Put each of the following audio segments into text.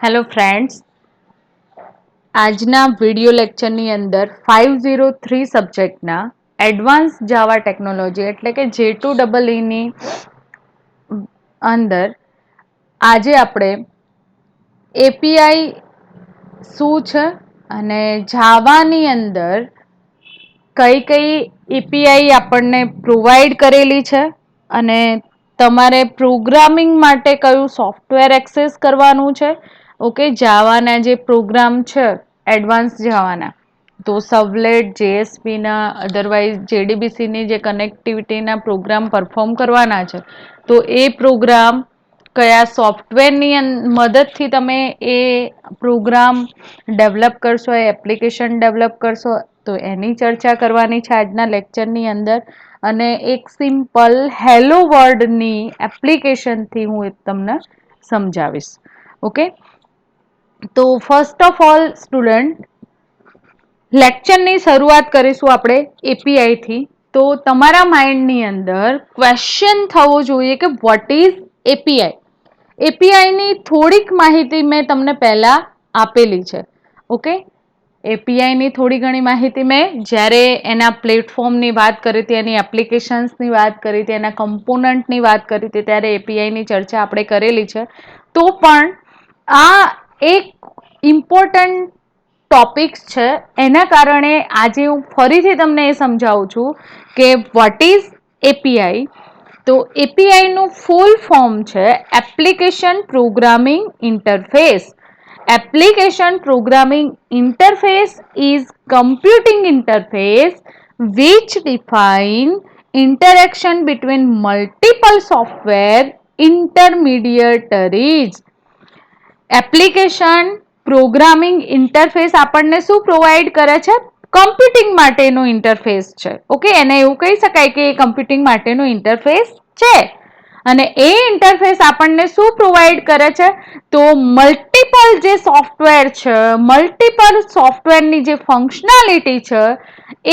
Hello friends, આજના video લેક્ચરની અંદર 503 સબ્જેક્ટના advance જાવા technology એટલે કે J2EE અંદર આજે આપણે એપીઆઈ શું છે અને જાવાની અંદર કઈ કઈ એપીઆઈ આપણને પ્રોવાઈડ કરેલી છે અને તમારે પ્રોગ્રામિંગ માટે કયું સોફ્ટવેર એક્સેસ કરવાનું છે. ઓકે, જાવાના જે પ્રોગ્રામ છે એડવાન્સ જાવાના, તો સવલેટ જેએસપીના અધરવાઇઝ જેડીબીસીની જે કનેક્ટિવિટીના પ્રોગ્રામ પરફોર્મ કરવાના છે, તો એ પ્રોગ્રામ કયા સોફ્ટવેરની મદદથી તમે એ પ્રોગ્રામ ડેવલપ કરશો, એ એપ્લિકેશન ડેવલપ કરશો, તો એની ચર્ચા કરવાની છે આજના લેક્ચરની અંદર. અને એક સિમ્પલ હેલો વર્લ્ડની એપ્લિકેશનથી હું તમને સમજાવીશ. ઓકે, તો ફર્સ્ટ ઓફ ઓલ સ્ટુડન્ટ, લેક્ચરની શરૂઆત કરીશું આપણે એપીઆઈથી. તો તમારા માઇન્ડની અંદર ક્વેશ્ચન થવો જોઈએ કે વોટ ઇઝ એપીઆઈ. એપીઆઈની થોડીક માહિતી મેં તમને પહેલા આપેલી છે. ઓકે, એપીઆઈની થોડી ઘણી માહિતી મેં જ્યારે એના પ્લેટફોર્મની વાત કરી હતી, એની એપ્લિકેશન્સની વાત કરી હતી, એના કમ્પોનન્ટની વાત કરી હતી, ત્યારે એપીઆઈની ચર્ચા આપણે કરેલી છે. તો પણ આ એક ઇમ્પોર્ટન્ટ ટોપિક્સ છે, એના કારણે આજે હું ફરીથી તમને એ સમજાવું છું કે વોટ ઇઝ એપીઆઈ. તો એપીઆઈનું ફૂલ ફોર્મ છે application programming interface. Application Programming Interface is computing interface which define interaction between multiple software intermediaries. Application programming interface આપણને શું પ્રોવાઈડ કરે છે? કમ્પ્યુટિંગ માટેનો ઇન્ટરફેસ છે. ઓકે, એને એવું કહી શકાય કે એ કમ્પ્યુટિંગ માટેનો ઇન્ટરફેસ છે. અને એ ઇન્ટરફેસ આપણને શું પ્રોવાઈડ કરે છે? તો મલ્ટિપલ જે સોફ્ટવેર છે, મલ્ટિપલ સોફ્ટવેરની જે ફંક્શનાલિટી છે,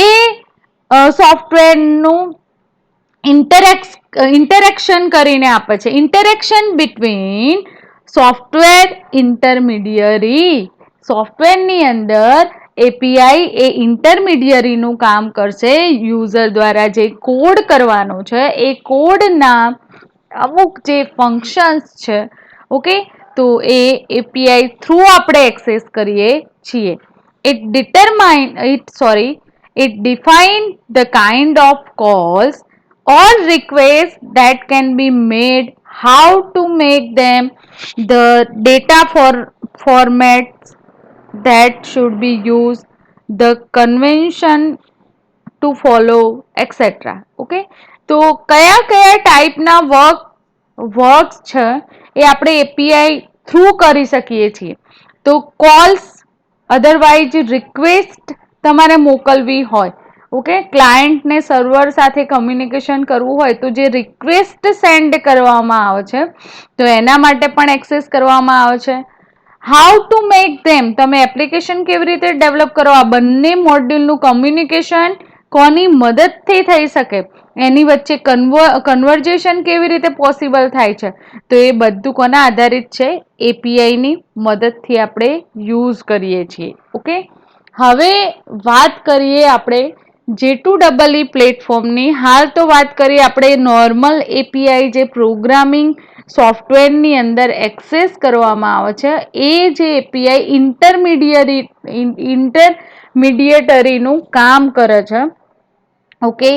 એ સોફ્ટવેરનું ઇન્ટરેક્શન કરીને આપે છે. Interaction between software intermediary. સોફ્ટવેરની અંદર એપીઆઈ એ ઇન્ટરમીડિયરીનું કામ કરશે. યુઝર દ્વારા જે કોડ કરવાનો છે, એ કોડના અમુક જે ફંક્શન્સ છે, ઓકે, તો એ એપીઆઈ થ્રુ આપણે એક્સેસ કરીએ છીએ. It define the kind of calls or requests that can be made, how to make them, the data formats that should be used, the convention to follow, etc. Okay, તો કયા કયા ટાઈપના works છે એ આપણે API through કરી શકીએ છીએ. તો કોલ્સ, અધરવાઇઝ રિક્વેસ્ટ તમારે મોકલવી હોય, ઓકે, ક્લાયન્ટને સર્વર સાથે કમ્યુનિકેશન કરવું હોય તો જે રિક્વેસ્ટ સેન્ડ કરવામાં આવે છે, તો એના માટે પણ એક્સેસ કરવામાં આવે છે. હાઉ ટુ મેક ધેમ, તમે એપ્લિકેશન કેવી રીતે ડેવલપ કરો, આ બંને મોડ્યુલનું કમ્યુનિકેશન કોની મદદથી થઈ શકે, એની વચ્ચે કન્વર્જેશન કેવી રીતે પોસિબલ થાય છે, તો એ બધું કોના આધારિત છે? એપીઆઈની મદદથી આપણે યુઝ કરીએ છીએ. ઓકે, હવે વાત કરીએ આપણે J2EE પ્લેટફોર્મની. હાલ તો વાત કરીએ આપણે નોર્મલ એપીઆઈ જે પ્રોગ્રામિંગ સોફ્ટવેરની અંદર એક્સેસ કરવામાં આવે છે, એ જે એપીઆઈ ઇન્ટરમીડિયેટરીનું કામ કરે છે. ઓકે,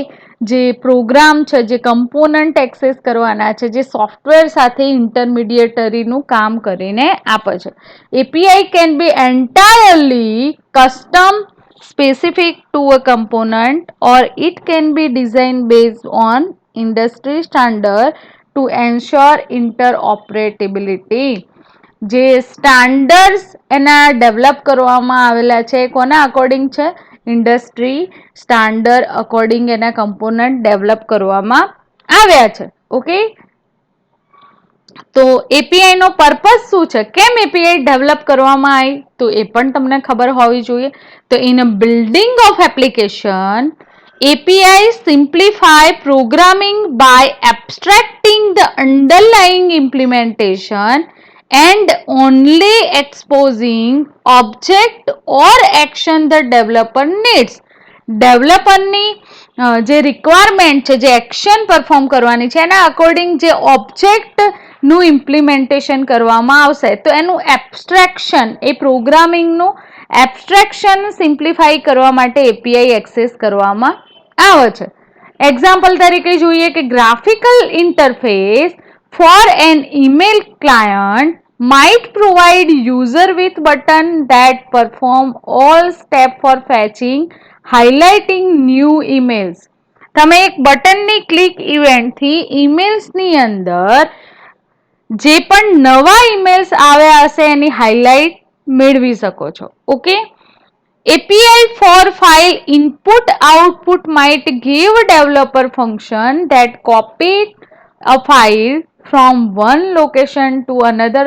જે પ્રોગ્રામ છે, જે કમ્પોનન્ટ એક્સેસ કરવાના છે, જે સોફ્ટવેર સાથે ઇન્ટરમીડિયેટરીનું કામ કરીને આપે છે. API can be entirely custom specific to a component, or it can be designed based on industry standard to ensure interoperability. જે સ્ટાન્ડર્ડ્સ એના ડેવલપ કરવામાં આવેલા છે, કોના અકોર્ડિંગ છે? ઇન્ડસ્ટ્રી સ્ટાન્ડર્ડ અકોર્ડિંગ એના કમ્પોનન્ટ ડેવલપ કરવામાં આવ્યા છે. ઓકે, તો એપીઆઈ નો પર્પસ શું છે? કેમ એપીઆઈ ડેવલપ કરવામાં આવી? તો એ પણ તમને ખબર હોવી જોઈએ. તો in a building of application, API simplify programming by abstracting the underlying implementation and only exposing object or action the developer needs. ડેવલપરની જે રિક્વાયરમેન્ટ છે, જે એક્શન પરફોર્મ કરવાની છે, એના અકોર્ડિંગ જે ઓબ્જેક્ટનું ઇમ્પ્લિમેન્ટેશન કરવામાં આવશે, તો એનું એબ્સ્ટ્રેક્શન, એ પ્રોગ્રામિંગનું એબ્સ્ટ્રેક્શન સિમ્પ્લિફાઈ કરવા માટે એપીઆઈ એક્સેસ કરવામાં આવે છે. એક્ઝામ્પલ તરીકે જોઈએ કે graphical interface for an email client might provide user with button that perform all steps for fetching, highlighting new emails. તમે એક બટનની ક્લિક ઇવેન્ટથી ઈમેલ્સની અંદર જે પણ નવા ઈમેલ્સ આવ્યા હશે એની હાઇલાઇટ મેળવી શકો છો. Okay, API for file input output might give developer function that copy a file from one location to another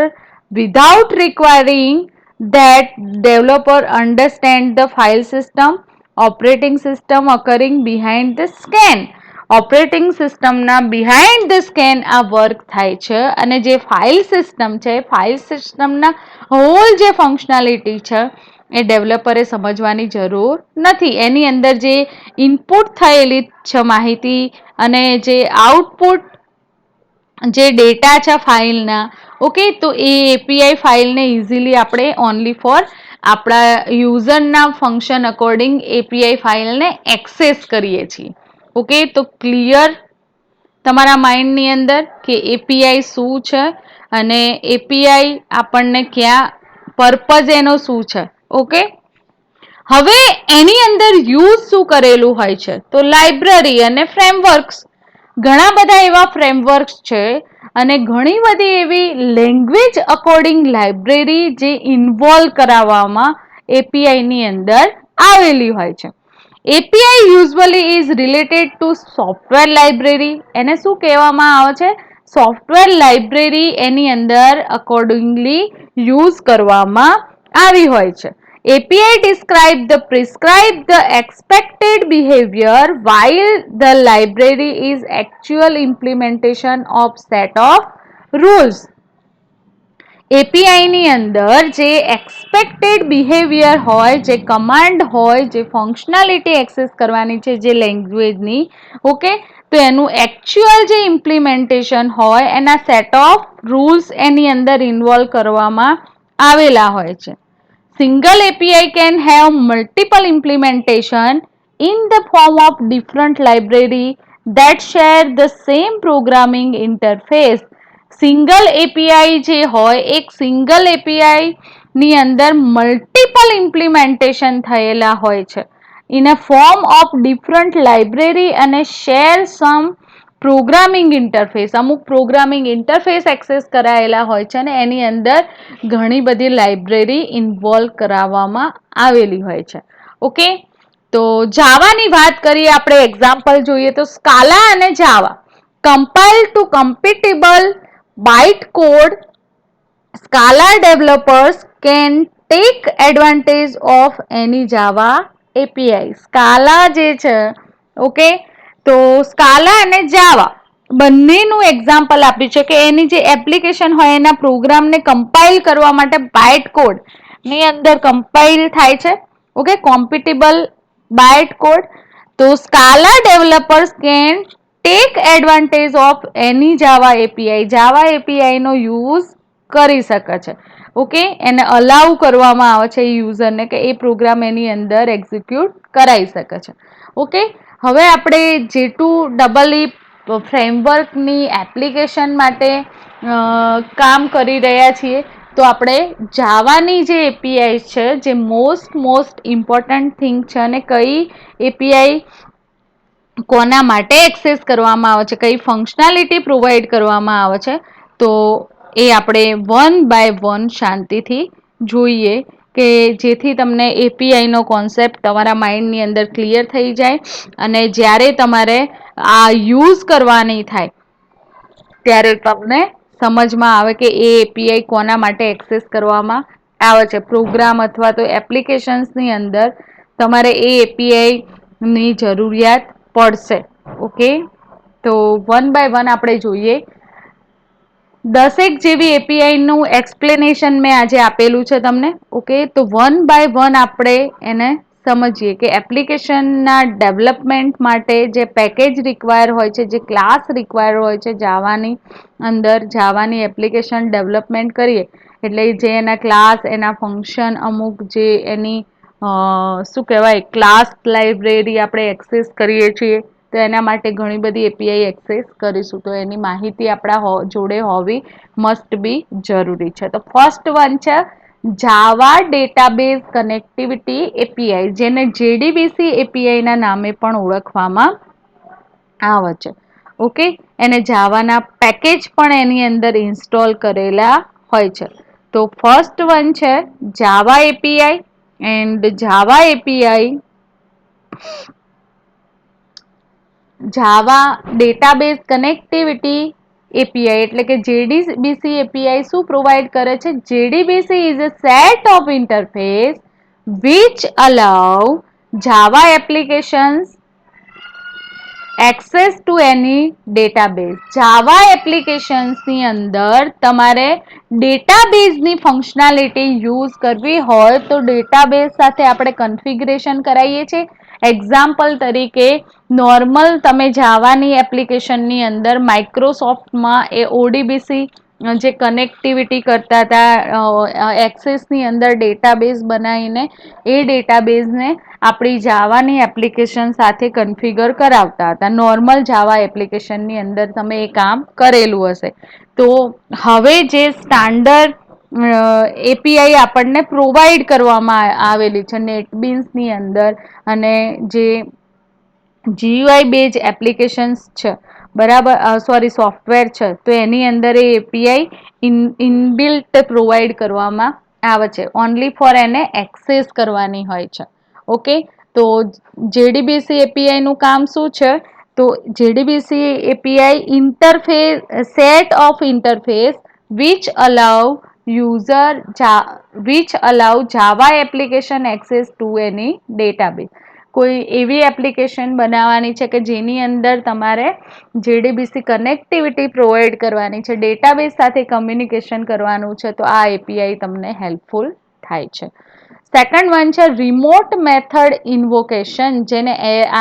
without requiring that developer understand the file system, operating system occurring behind the scan. Operating સિસ્ટમના behind the scan આ work થાય છે અને જે file system છે, file સિસ્ટમના hall જે functionality છે એ ડેવલપરે સમજવાની જરૂર નથી. એની અંદર જે ઇનપુટ થયેલી છે માહિતી અને જે આઉટપુટ જે ડેટા છે ફાઇલના, ઓકે, તો એ એપીઆઈ ફાઇલને ઇઝીલી આપણે ઓનલી ફોર આપણા યુઝરના ફંક્શન અકોર્ડિંગ એપીઆઈ ફાઇલને એક્સેસ કરીએ છીએ. ઓકે, તો ક્લિયર તમારા માઇન્ડની અંદર કે એપીઆઈ શું છે અને એપીઆઈ આપણને ક્યાં પર્પઝ એનો શું છે. ઓકે, હવે એની અંદર યુઝ શું કરેલું હોય છે, તો લાઇબ્રેરી અને ફ્રેમવર્ક્સ. ઘણા બધા એવા ફ્રેમવર્ક્સ છે અને ઘણી બધી એવી લેંગ્વેજ અકોર્ડિંગ લાઇબ્રેરી જે ઇન્વોલ્વ કરાવવામાં એપીઆઈની અંદર આવેલી હોય છે. API usually is related to software library. એને શું કહેવામાં આવે છે? સોફ્ટવેર લાઇબ્રેરી એની અંદર અકોર્ડિંગલી યુઝ કરવામાં આવી હોય છે. API describe the prescribe the expected behavior while the library is actual implementation of set of rules. એપીઆઈની અંદર જે એક્સપેક્ટેડ બિહેવિયર હોય, જે કમાન્ડ હોય, જે ફંક્શનાલિટી એક્સેસ કરવાની છે જે લેંગ્વેજની, ઓકે, તો એનું એકચ્યુઅલ જે ઇમ્પ્લિમેન્ટેશન હોય એના સેટ ઓફ રૂલ્સ એની અંદર ઇન્વોલ્વ કરવામાં આવેલા હોય છે. Single API can have multiple implementation in the form of different library that share the same programming interface. Single API જે હોય, એક સિંગલ એપીઆઈ ની અંદર મલ્ટિપલ ઇમ્પ્લિમેન્ટેશન થયેલા હોય છે in a form of different library અને શેર સમ programming interface. અમુક પ્રોગ્રામિંગ ઇન્ટરફેસ એક્સેસ કરાયેલા હોય છે અને એની અંદર ઘણી બધી લાઇબ્રેરી ઇન્વોલ્વ કરાવવામાં આવેલી હોય છે. ઓકે, તો જાવાની વાત કરીએ, આપણે એક્ઝામ્પલ જોઈએ તો સ્કાલા અને Java compile to compatible bytecode. Scala developers can take advantage of any Java API. Scala જે છે, ઓકે, તો સ્કાલા અને જાવા બંનેનું એક્ઝામ્પલ આપ્યું છે કે એની જે એપ્લિકેશન હોય એના પ્રોગ્રામને કમ્પાઇલ કરવા માટે બાઇટ કોડ ની અંદર કમ્પાઇલ થાય છે. Okay, compatible byte code. તો Scala developers can take advantage of any Java API. Java API નો યુઝ કરી શકે છે. ઓકે, એને અલાઉ કરવામાં આવે છે યુઝરને કે એ પ્રોગ્રામ એની અંદર એક્ઝિક્યુટ કરાવી શકે છે. ઓકે, હવે આપણે J2EE ફ્રેમવર્કની એપ્લિકેશન માટે કામ કરી રહ્યા છીએ, તો આપણે જાવાની જે એપીઆઈ છે, જે મોસ્ટ ઇમ્પોર્ટન્ટ થિંગ છે અને કઈ એપીઆઈ કોના માટે એક્સેસ કરવામાં આવે છે, કઈ ફંક્શનાલિટી પ્રોવાઈડ કરવામાં આવે છે, તો એ આપણે વન બાય વન શાંતિથી જોઈએ કે જેથી તમને એપીઆઈનો કોન્સેપ્ટ તમારા માઇન્ડની અંદર ક્લિયર થઈ જાય અને જ્યારે તમારે આ યુઝ કરવાની થાય ત્યારે તમને સમજમાં આવે કે એ એપીઆઈ કોના માટે એક્સેસ કરવામાં આવે છે. પ્રોગ્રામ અથવા તો એપ્લિકેશન્સની અંદર તમારે એ એપીઆઈની જરૂરિયાત પડશે. ઓકે, તો વન બાય વન આપણે જોઈએ. દસેક જેવી એપીઆઈ નું એક્સપ્લેનેશન મેં આજે આપેલું છે તમને. ઓકે, તો વન બાય વન આપણે એને સમજીએ કે એપ્લિકેશનના ડેવલપમેન્ટ માટે જે પેકેજ રિક્વાયર હોય છે, જે ક્લાસ રિક્વાયર હોય છે જાવાની અંદર, જાવાની એપ્લિકેશન ડેવલપમેન્ટ કરીએ એટલે જે એના ક્લાસ, એના ફંક્શન, અમુક જે એની શું કહેવાય ક્લાસ લાઇબ્રેરી આપણે એક્સેસ કરીએ છીએ, તો એના માટે ઘણી બધી એપીઆઈ એક્સેસ કરીશું. તો એની માહિતી આપણા જોડે હોવી મસ્ટ બી જરૂરી છે. તો ફર્સ્ટ વન છે જાવા ડેટાબેઝ કનેક્ટિવિટી એપીઆઈ, જેને જેડીબીસી એપીઆઈ ના નામે પણ ઓળખવામાં આવે છે. ઓકે, એને જાવાના પેકેજ પણ એની અંદર ઇન્સ્ટોલ કરેલા હોય છે. તો ફર્સ્ટ વન છે Java API, and Java API Java database connectivity API એટલે કે જેડીબીસી એપીઆઈ શું પ્રોવાઈડ કરે છે? JDBC is a set of interface which allow Java applications access to any database. Java એપ્લિકેશન્સની અંદર તમારે ડેટાબેઝની ફંક્શનાલિટી યુઝ કરવી હોય તો ડેટાબેઝ સાથે આપણે કન્ફિગરેશન કરાવીએ છીએ. એક્ઝામ્પલ તરીકે નોર્મલ તમે જાવાની એપ્લિકેશનની અંદર માઇક્રોસોફ્ટમાં એ ઓડીબીસી જે કનેક્ટિવિટી કરતા હતા, એક્સેસની અંદર ડેટાબેઝ બનાવીને એ ડેટાબેઝને આપણી જાવાની એપ્લિકેશન સાથે કન્ફિગર કરાવતા હતા. નોર્મલ જાવા એપ્લિકેશનની અંદર તમે એ કામ કરેલું હશે. તો હવે જે સ્ટાન્ડર્ડ એપીઆઈ આપણને પ્રોવાઈડ કરવામાં આવેલી છે નેટબીન્સની અંદર, અને જે જીયુઆઈ બેઝ એપ્લિકેશન્સ છે, બરાબર, સોરી સોફ્ટવેર છે, તો એની અંદર એ એપીઆઈ ઇનબિલ્ટ પ્રોવાઈડ કરવામાં આવે છે. ઓનલી ફોર એને એક્સેસ કરવાની હોય છે. ઓકે, તો જેડીબીસી એપીઆઈ નું કામ શું છે? તો JDBC API interface set of interface which allow Java application access to any database. કોઈ એવી એપ્લિકેશન બનાવવાની છે કે જેની અંદર તમારે જેડીબીસી કનેક્ટિવિટી પ્રોવાઈડ કરવાની છે, ડેટાબેઝ સાથે કમ્યુનિકેશન કરવાનું છે, તો આ એપીઆઈ તમને હેલ્પફુલ થાય છે. સેકન્ડ વન છે રિમોટ મેથડ ઇન્વોકેશન, જેને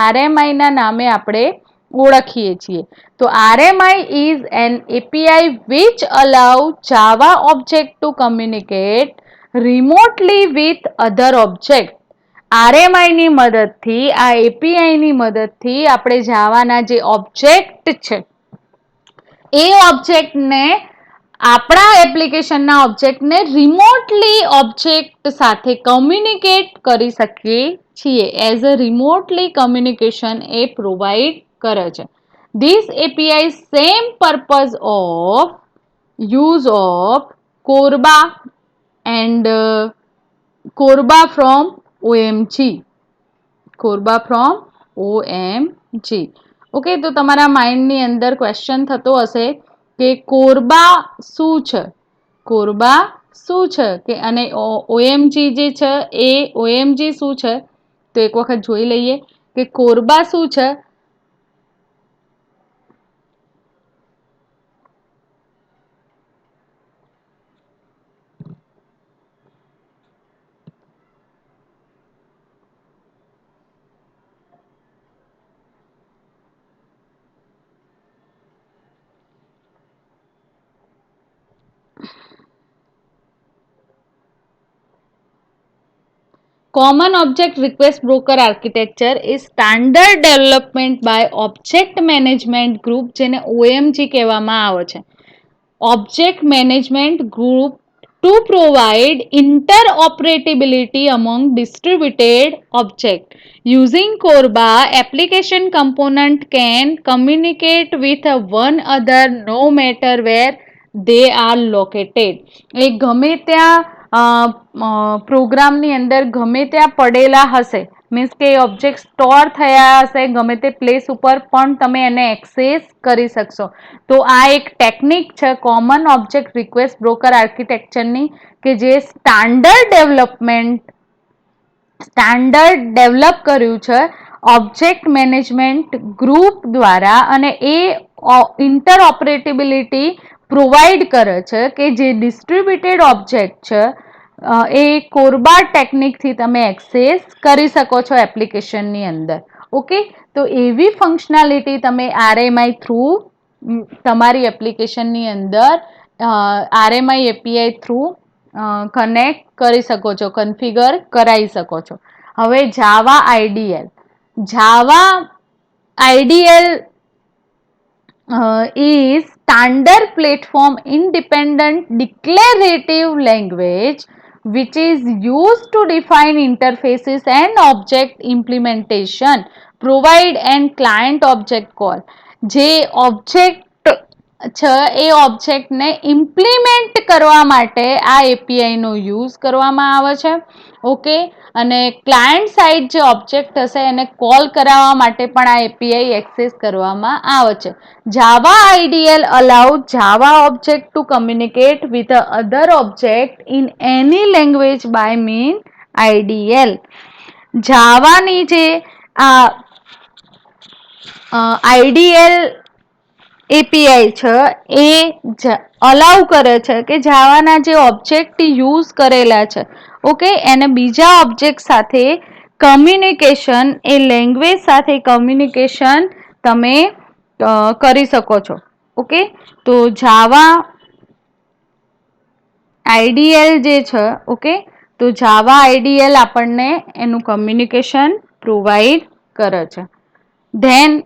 આરએમઆઈ ના નામે આપણે ઓળખીએ છીએ. તો RMI is an API which allow Java object to communicate remotely with other object. આરએમઆઈ ની મદદથી, આ એપીઆઈ ની મદદથી આપણે જાવાના જે ઓબ્જેક્ટ છે એ ઓબ્જેક્ટને, આપણા એપ્લિકેશનના ઓબ્જેક્ટને રિમોટલી ઓબ્જેક્ટ સાથે કમ્યુનિકેટ કરી શકીએ છીએ. એઝ અ રિમોટલી કમ્યુનિકેશન એ પ્રોવાઈડ કરે છે. This API same purpose of use of CORBA and CORBA from OMG. CORBA from OMG. Okay, તો તમારા માઇન્ડની અંદર ક્વેશ્ચન થતો હશે કે કોરબા શું છે? કોરબા શું છે કે અને ઓએમજી જે છે એ ઓએમજી શું છે? તો એક વખત જોઈ લઈએ કે કોરબા શું છે. Common Object Request Broker Architecture is standard development by Object Management Group, જેને OMG કહેવામાં આવે છે. Object Management Group to provide interoperability among distributed objects. Using Corba, application component can communicate with one another no matter where they are located. એ ગમે ત્યાં પ્રોગ્રામની અંદર ગમે ત્યાં પડેલા હશે, મીન્સ કે ઓબ્જેક્ટ સ્ટોર થયા હશે ગમે તે પ્લેસ ઉપર, પણ તમે એને એક્સેસ કરી શકશો. તો આ એક ટેકનિક છે કોમન ઓબ્જેક્ટ રિક્વેસ્ટ બ્રોકર આર્કિટેક્ચરની, કે જે સ્ટાન્ડર્ડ ડેવલપ કર્યું છે ઓબ્જેક્ટ મેનેજમેન્ટ ગ્રુપ દ્વારા, અને એ ઇન્ટરઓપરેટેબિલિટી પ્રોવાઈડ કરે છે કે જે ડિસ્ટ્રીબ્યુટેડ ઓબ્જેક્ટ છે એ કોરબા ટેકનિકથી તમે એક્સેસ કરી શકો છો એપ્લિકેશનની અંદર. ઓકે, તો એવી ફંક્શનાલિટી તમે આરએમઆઈ થ્રુ તમારી એપ્લિકેશનની અંદર આરએમઆઈ એપીઆઈ થ્રુ કનેક્ટ કરી શકો છો, કન્ફિગર કરાવી શકો છો. હવે Java IDL. Java IDL is standard platform independent declarative language which is used to define interfaces and object implementation, provide and client object call. જે ઓબ્જેક્ટ છે એ ઓબ્જેક્ટને ઇમ્પ્લિમેન્ટ કરવા માટે આ એપીઆઈનો યુઝ કરવામાં આવે છે. ઓકે, અને ક્લાયન્ટ સાઇડ જે ઓબ્જેક્ટ હશે એને કોલ કરાવવા માટે પણ આ એપીઆઈ એક્સેસ કરવામાં આવે છે. જાવા I dl allow Java object to communicate with the other object in any language by mean IDL. જાવાની જે આઈડીએલ એપીઆઈ છે એ અલાઉ કરે છે કે જાવાના જે ઓબ્જેક્ટ યુઝ કરેલા છે, ઓકે, એને બીજા ઓબ્જેક્ટ સાથે કમ્યુનિકેશન, એ લેંગ્વેજ સાથે કમ્યુનિકેશન તમે કરી શકો છો. ઓકે, તો જાવા આઈડીએલ જે છે, ઓકે, તો જાવા આઈડીએલ આપણને એનું કમ્યુનિકેશન પ્રોવાઈડ કરે છે. ધેન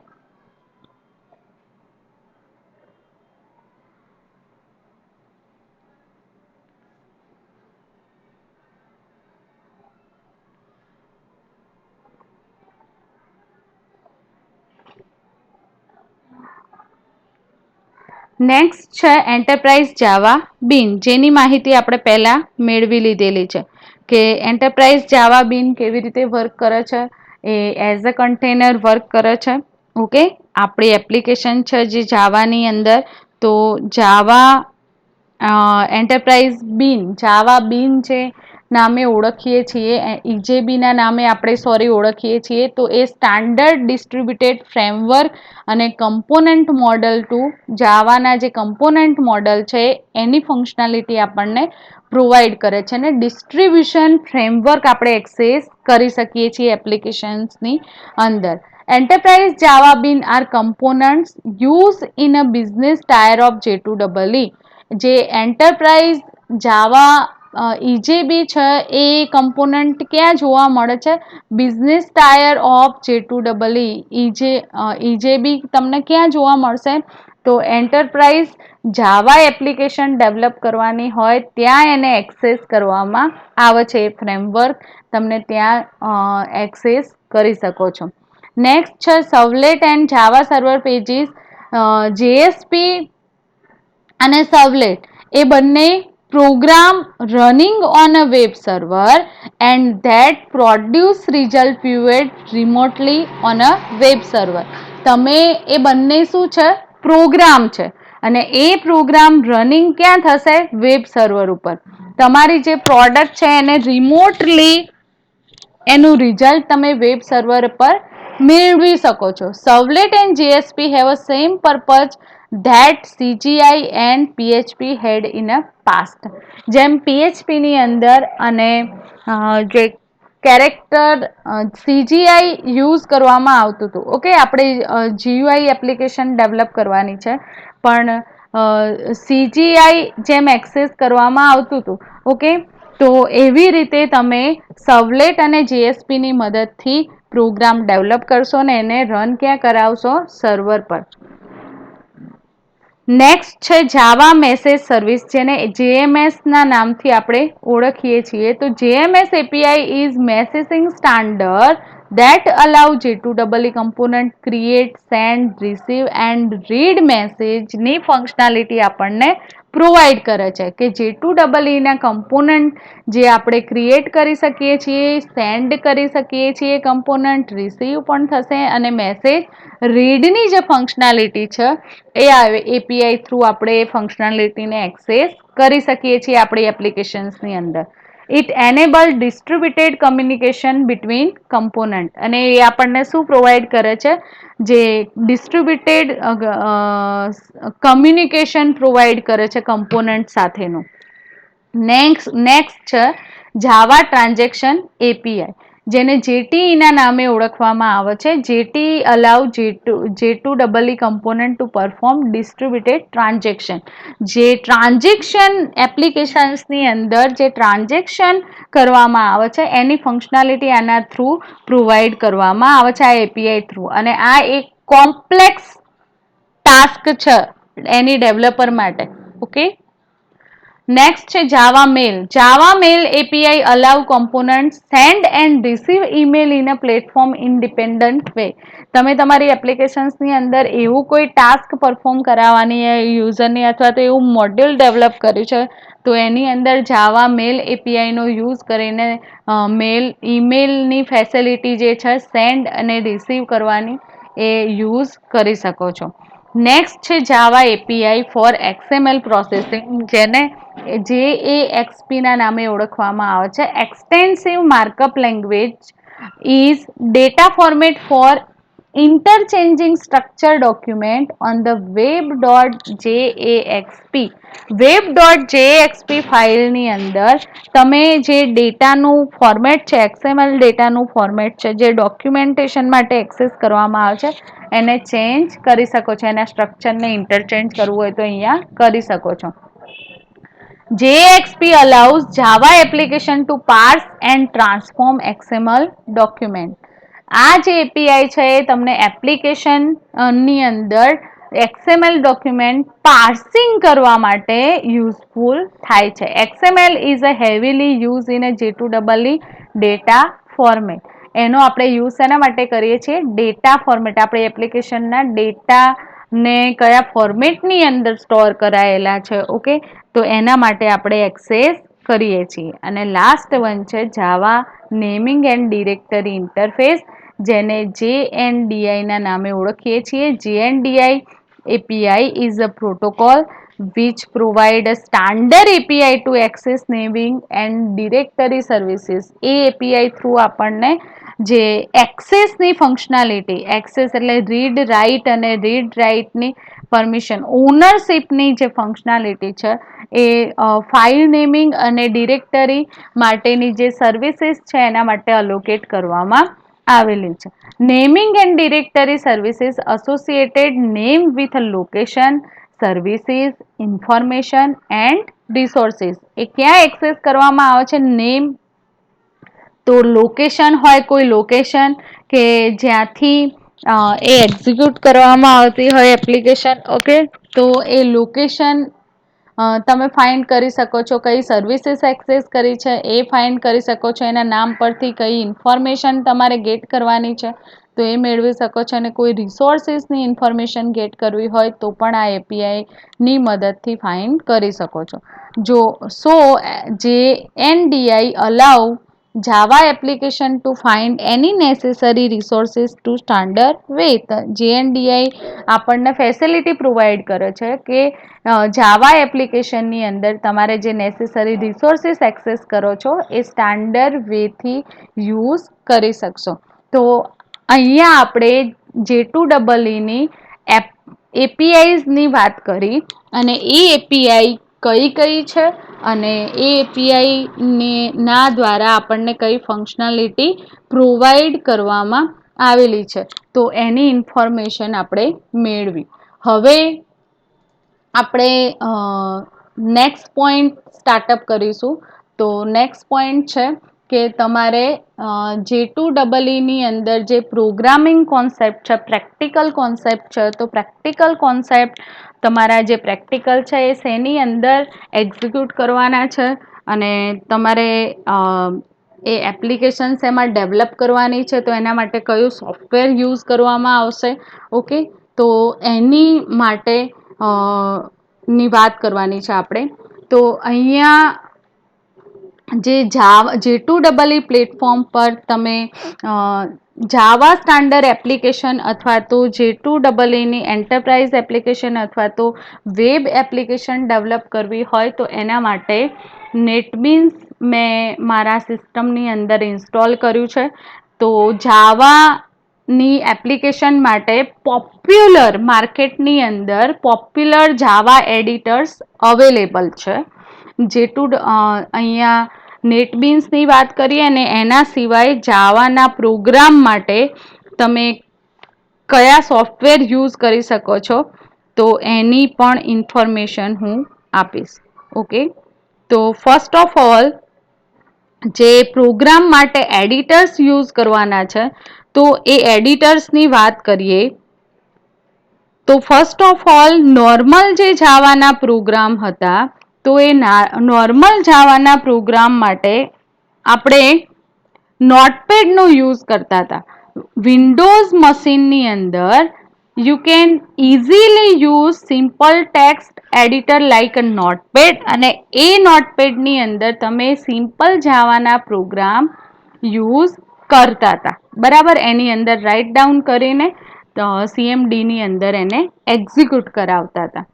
નેક્સ્ટ છે એન્ટરપ્રાઇઝ જાવા બીન, જેની માહિતી આપણે પહેલાં મેળવી લીધેલી છે કે એન્ટરપ્રાઇઝ જાવા બીન કેવી રીતે વર્ક કરે છે. એ એઝ અ કન્ટેનર વર્ક કરે છે. ઓકે, આપણી એપ્લિકેશન છે જે જાવાની અંદર, તો જાવા એન્ટરપ્રાઇઝ બીન, જાવા બીન જે નામે ઓળખીએ છીએ, ઇજેબીના નામે આપણે ઓળખીએ છીએ, તો એ સ્ટાન્ડર્ડ ડિસ્ટ્રીબ્યુટેડ ફ્રેમવર્ક અને કમ્પોનન્ટ મોડલ ટુ જાવાના જે કમ્પોનન્ટ મોડલ છે એની ફંક્શનાલિટી આપણને પ્રોવાઈડ કરે છે અને ડિસ્ટ્રીબ્યુશન ફ્રેમવર્ક આપણે એક્સેસ કરી શકીએ છીએ એપ્લિકેશન્સની અંદર. Enterprise Java Bean are components used in a business tier of J2EE. જે એન્ટરપ્રાઇઝ જાવા ઇજેબી છે એ કમ્પોનન્ટ ક્યાં જોવા મળે છે? Business tyre of J2EE. ઇજેબી તમને ક્યાં જોવા મળશે? તો એન્ટરપ્રાઇઝ જાવા એપ્લિકેશન ડેવલપ કરવાની હોય ત્યાં એને એક્સેસ કરવામાં આવે છે. એ ફ્રેમવર્ક તમને ત્યાં એક્સેસ કરી શકો છો. નેક્સ્ટ છે servlet and Java server pages. JSP અને સર્વલેટ એ બંને program running on a web server and that produce result viewed remotely on a web server. તમે એ બંને શું છે? પ્રોગ્રામ છે અને એ પ્રોગ્રામ રનિંગ ક્યાં થશે? વેબ સર્વર ઉપર. તમારી જે પ્રોડક્ટ છે એને રિમોટલી એનું રિઝલ્ટ તમે વેબ સર્વર પર મેળવી શકો છો. Servlet and JSP have a same purpose that CGI and PHP had in a past. જેમ પીએચપીની અંદર અને જે કેરેક્ટર સીજીઆઈ યુઝ કરવામાં આવતું હતું. ઓકે, આપણે જીયુઆઈ એપ્લિકેશન ડેવલપ કરવાની છે પણ સીજીઆઈ જેમ એક્સેસ કરવામાં આવતું હતું. ઓકે, તો એવી રીતે તમે સર્વલેટ અને જેએસપીની મદદથી પ્રોગ્રામ ડેવલપ કરશો ને એને રન ક્યાં કરાવશો? સર્વર પર. નેક્સ્ટ છે જાવા મેસેજ સર્વિસ, જેને જેએમએસ ના નામથી આપણે ઓળખીએ છીએ. તો JMS API is messaging standard that allow J2EE component create, send, receive and read message ની ફંક્શનાલિટી આપણને પ્રોવાઈડ કરે છે કે J2EE ના કમ્પોનન્ટ જે આપણે ક્રિએટ કરી શકીએ છીએ, સેન્ડ કરી શકીએ છીએ કમ્પોનન્ટ, રિસીવ પણ થશે અને મેસેજ રીડની જે ફંક્શનાલિટી છે એ એપીઆઈ થ્રુ આપણે એ ફંક્શનાલિટીને એક્સેસ કરી શકીએ છીએ આપણી એપ્લિકેશન્સની અંદર. It enable distributed communication between component, અને એ આપણને શું પ્રોવાઈડ કરે છે, જે ડિસ્ટ્રીબ્યુટેડ કમ્યુનિકેશન પ્રોવાઈડ કરે છે કમ્પોનન્ટ સાથેનું. નેક્સ્ટ છે જાવા ટ્રાન્ઝેક્શન એપીઆઈ, જેને જેટીઈ ના નામે ઓળખવામાં આવે છે. જેટીઈ અલાઉ J2EE component two perform distributed transaction. જે ટ્રાન્ઝેક્શન એપ્લિકેશન્સની અંદર જે ટ્રાન્ઝેક્શન કરવામાં આવે છે એની ફંક્શનાલિટી આના થ્રુ પ્રોવાઈડ કરવામાં આવે છે, આ એપીઆઈ થ્રુ. અને આ એક કોમ્પ્લેક્સ ટાસ્ક છે એની ડેવલપર માટે. ઓકે, નેક્સ્ટ છે જાવા મેલ. જાવા મેલ API allow components send and receive email in a platform independent way. તમે તમારી એપ્લિકેશન્સની અંદર એવું કોઈ ટાસ્ક પરફોર્મ કરાવવાની યુઝરની, અથવા તો એવું મોડ્યુલ ડેવલપ કર્યું છે, તો એની અંદર જાવા મેલ એપીઆઈનો યુઝ કરીને ઈમેલની ફેસિલિટી જે છે સેન્ડ અને રિસીવ કરવાની એ યુઝ કરી શકો છો. નેક્સ્ટ છે Java API for XML processing, જેને JAXP ના નામે ઓળખવામાં આવે છે. Extensive markup language is data format for interchanging structure document on the web.jaxp. web.jaxp ફાઇલની અંદર તમે જે ડેટાનું ફોર્મેટ છે, XML ડેટાનું ફોર્મેટ છે, જે ડોક્યુમેન્ટેશન માટે એક્સેસ કરવામાં આવે છે, એને ચેન્જ કરી શકો છો. એના સ્ટ્રક્ચરને ઇન્ટરચેન્જ કરવું હોય તો અહીંયા કરી શકો છો. JAXP allows Java application to parse and transform XML document. આ જે એપીઆઈ છે એ તમને એપ્લિકેશનની અંદર XML ડોક્યુમેન્ટ પાર્સિંગ કરવા માટે યુઝફુલ થાય છે. XML is a heavily use in a J2EE data format. એનો આપણે યુઝ શેના માટે કરીએ છીએ? Data format. આપણી એપ્લિકેશનના ડેટાને કયા ફોર્મેટની અંદર સ્ટોર કરાયેલા છે, ઓકે, તો એના માટે આપણે એક્સેસ કરીએ છીએ. અને લાસ્ટ વન છે જાવા નેમિંગ એન્ડ ડિરેક્ટરી ઇન્ટરફેસ, જેને JNDI ના નામે ઓળખીએ છીએ. JNDI API is a protocol which provide a standard API to access naming and directory services. A API through આપણને જે એક્સેસની ફંક્શનાલિટી, એક્સેસ એટલે રીડ રાઇટ અને રીડ રાઇટની પરમિશન, ઓનરશિપની જે ફંક્શનાલિટી છે એ ફાઇલ નેમિંગ અને ડિરેક્ટરી માટેની જે સર્વિસીસ છે એના માટે અલોકેટ કરવામાં આવેલી છે. Naming and directory services associated name with location, services, information and resources. એ ક્યાં એક્સેસ કરવામાં આવે છે? નેમ, તો લોકેશન હોય કોઈ લોકેશન કે જ્યાંથી એ એક્ઝિક્યુટ કરવામાં આવતી હોય એપ્લિકેશન, ઓકે, તો એ લોકેશન તમે ફાઇન્ડ કરી શકો છો. કઈ સર્વિસીસ એક્સેસ કરી છે એ ફાઇન્ડ કરી શકો છો. એના નામ પરથી કઈ ઇન્ફોર્મેશન તમારે ગેટ કરવાની છે તો એ મેળવી શકો છો. અને કોઈ રિસોર્સિસની ઇન્ફોર્મેશન ગેટ કરવી હોય તો પણ આ એપીઆઈની મદદથી ફાઇન્ડ કરી શકો છો. JNDI allow Java application to find any necessary resources to standard way. JNDI આપણને ફેસિલિટી પ્રોવાઈડ કરે છે કે જાવા એપ્લિકેશનની અંદર તમારે જે નેસેસરી રિસોર્સિસ એક્સેસ કરો છો એ સ્ટાન્ડર્ડ વેથી યુઝ કરી શકશો. તો અહીંયા આપણે J2EEની એપીઆઈઝની વાત કરી, અને એ એપીઆઈ કઈ છે અને એ એપીઆઈ ના દ્વારા આપણને કઈ ફંક્શનાલિટી પ્રોવાઈડ કરવામાં આવેલી છે, તો એની ઇન્ફોર્મેશન આપણે મેળવી. હવે આપણે નેક્સ્ટ પોઈન્ટ સ્ટાર્ટઅપ કરીશું. તો નેક્સ્ટ પોઈન્ટ છે કે તમારે J2EEની અંદર જે પ્રોગ્રામિંગ કોન્સેપ્ટ છે, પ્રેક્ટિકલ કોન્સેપ્ટ છે, તો પ્રેક્ટિકલ કોન્સેપ્ટ તમારા જે પ્રેક્ટિકલ છે એ શેની અંદર એક્ઝિક્યુટ કરવાના છે, અને તમારે એ એપ્લિકેશન શેમાં ડેવલપ કરવાની છે, તો એના માટે કયું સોફ્ટવેર યુઝ કરવામાં આવશે, ઓકે, તો એની માટે ની વાત કરવાની છે આપણે. તો અહીંયા જે J2EE પ્લેટફોર્મ પર તમે જાવા સ્ટાન્ડર્ડ એપ્લિકેશન અથવા તો J2EEની એન્ટરપ્રાઇઝ એપ્લિકેશન અથવા તો વેબ એપ્લિકેશન ડેવલપ કરવી હોય તો એના માટે નેટબીન્સ મેં મારા સિસ્ટમની અંદર ઇન્સ્ટોલ કર્યું છે. તો જાવાની એપ્લિકેશન માટે પોપ્યુલર માર્કેટની અંદર પોપ્યુલર જાવા એડિટર્સ અવેલેબલ છે. જેટલું અહીંયા નેટબીન્સની વાત કરીએ અને એના સિવાય જાવાના પ્રોગ્રામ માટે તમે કયા સોફ્ટવેર યુઝ કરી શકો છો તો એની પણ ઇન્ફોર્મેશન હું આપીશ. ઓકે, તો ફર્સ્ટ ઓફ ઓલ જે પ્રોગ્રામ માટે એડિટર્સ યુઝ કરવાના છે તો એ એડિટર્સની વાત કરીએ તો ફર્સ્ટ ઓફ ઓલ નોર્મલ જે જાવાના પ્રોગ્રામ હતા તો એ નોર્મલ જાવાના પ્રોગ્રામ માટે આપણે નોટપેડનો યુઝ કરતા હતા. વિન્ડોઝ મશીનની અંદર you can easily use simple text editor like a notepad અને એ નોટપેડની અંદર તમે સિમ્પલ જાવાના પ્રોગ્રામ યુઝ કરતા હતા. બરાબર, એની અંદર રાઇટ ડાઉન કરીને CMDની અંદર એને એક્ઝિક્યુટ કરાવતા હતા.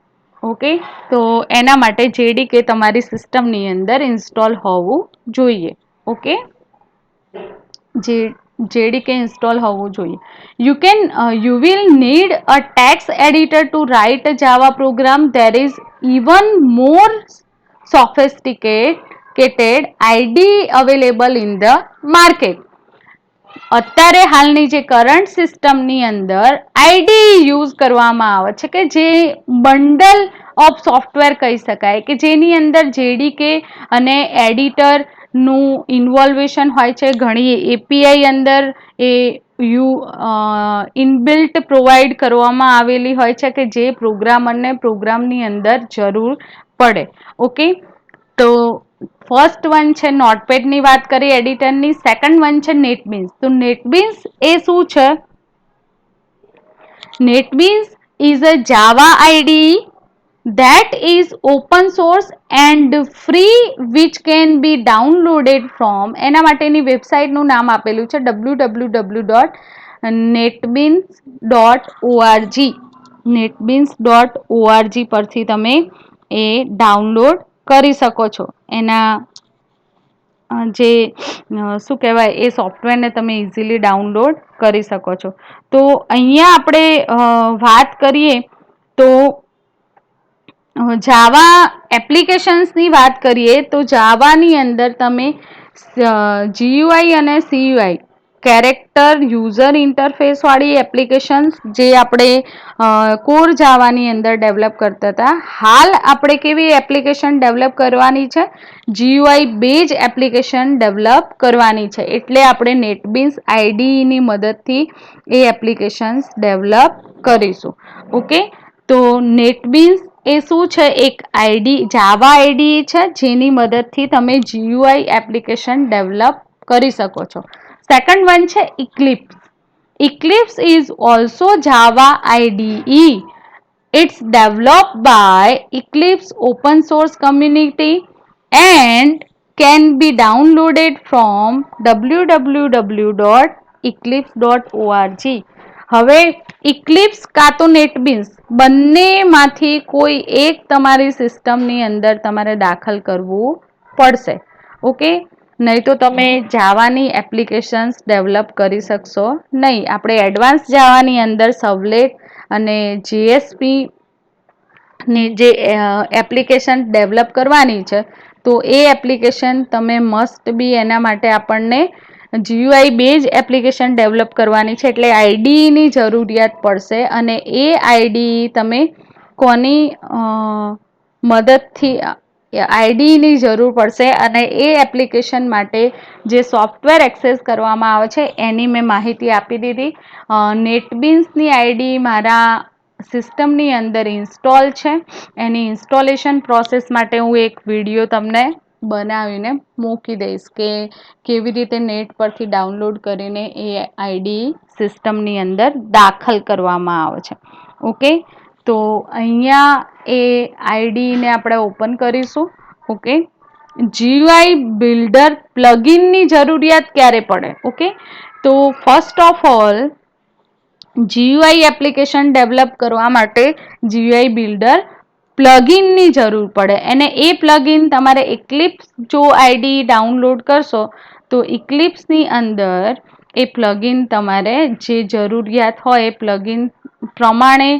ઓકે, તો એના માટે જેડીકે તમારી સિસ્ટમની અંદર ઇન્સ્ટોલ હોવું જોઈએ. ઓકે, JDK install હોવું જોઈએ. You will need a text editor to write a Java program. There is even more sophisticated IDE available in the market. અત્યારે હાલની જે કરંટ સિસ્ટમની અંદર આઈડી યુઝ કરવામાં આવે છે કે જે બંડલ ઓફ સોફ્ટવેર કહી શકાય કે જેની અંદર જેડીકે અને એડિટર નું ઇન્વોલ્વેશન હોય છે. ઘણી એપીઆઈ અંદર એ ઇનબિલ્ટ પ્રોવાઈડ કરવામાં આવેલી હોય છે કે જે પ્રોગ્રામરને પ્રોગ્રામની અંદર જરૂર પડે. ઓકે, તો ફર્સ્ટ વન છે નોટપેડની વાત કરી એડિટરની. સેકન્ડ વન છે નેટબીન્સ. તો નેટબીન્સ એ શું છે? NetBeans is a Java IDE that is open source and free which can be downloaded from એના માટેની વેબસાઇટનું નામ આપેલું છે www.netbeans.org. netbeans.org પરથી તમે એ ડાઉનલોડ કરી શકો છો. એના જે શું કહેવાય એ સોફ્ટવેરને તમે ઇઝીલી ડાઉનલોડ કરી શકો છો. તો અહીંયા આપણે વાત કરીએ તો જાવા એપ્લિકેશન્સની વાત કરીએ તો જાવાની અંદર તમે GUI અને CUI કેરેક્ટર યુઝર ઇન્ટરફેસ વાળી એપ્લિકેશન્સ જે આપણે કોર જાવાની અંદર ડેવલપ કરતા હતા, હાલ આપણે કેવી એપ્લિકેશન ડેવલપ કરવાની છે? GUI બેઝ એપ્લિકેશન ડેવલપ કરવાની છે. એટલે આપણે નેટબીન્સ આઈડીની મદદથી એ એપ્લિકેશન્સ ડેવલપ કરીશું. ઓકે, તો નેટબીન્સ એ શું છે? એક આઈડી જાવા આઈડી છે જેની મદદથી તમે GUI એપ્લિકેશન ડેવલપ કરી શકો છો. સેકન્ડ વન છે Eclipse. Eclipse is also Java IDE. It's developed by Eclipse open source community and can be downloaded from www.eclipse.org. હવે Eclipse કાં તો નેટબીન્સ બંનેમાંથી કોઈ એક તમારી સિસ્ટમની અંદર તમારે દાખલ કરવું પડશે. ઓકે, નહીં તો તમે જાવાની એપ્લિકેશન્સ ડેવલપ કરી શકશો નહીં. આપણે એડવાન્સ જાવાની અંદર સર્વલેટ અને JSP ની જે એપ્લિકેશન ડેવલપ કરવાની છે તો એ એપ્લિકેશન તમે મસ્ટ બી એના માટે આપણને GUI બેઝ એપ્લિકેશન ડેવલપ કરવાની છે એટલે આઈડીની જરૂરિયાત પડશે. અને એ આઈડી તમે કોની મદદથી આઈડીની જરૂર પડશે અને એ એપ્લિકેશન માટે જે સોફ્ટવેર એક્સેસ કરવામાં આવે છે એની મેં માહિતી આપી દીધી. નેટબીન્સની આઈડી મારા સિસ્ટમની અંદર ઇન્સ્ટોલ છે. એની ઇન્સ્ટોલેશન પ્રોસેસ માટે હું એક વિડીયો તમને બનાવીને મૂકી દઈશ કે કેવી રીતે નેટ પરથી ડાઉનલોડ કરીને એ આઈડી સિસ્ટમની અંદર દાખલ કરવામાં આવે છે. ઓકે, તો અહીંયા એ આઈડીને આપણે ઓપન કરીશું. ઓકે, GUI બિલ્ડર પ્લગઇનની જરૂરિયાત ક્યારે પડે? ઓકે, તો first of all GUI application develop કરવા માટે GUI બિલ્ડર પ્લગઇનની જરૂર પડે અને એ પ્લગઇન તમારે Eclipse જો આઈડી ડાઉનલોડ કરશો તો Eclipseની અંદર એ પ્લગઇન તમારે જે જરૂરિયાત હોય એ પ્લગઇન પ્રમાણે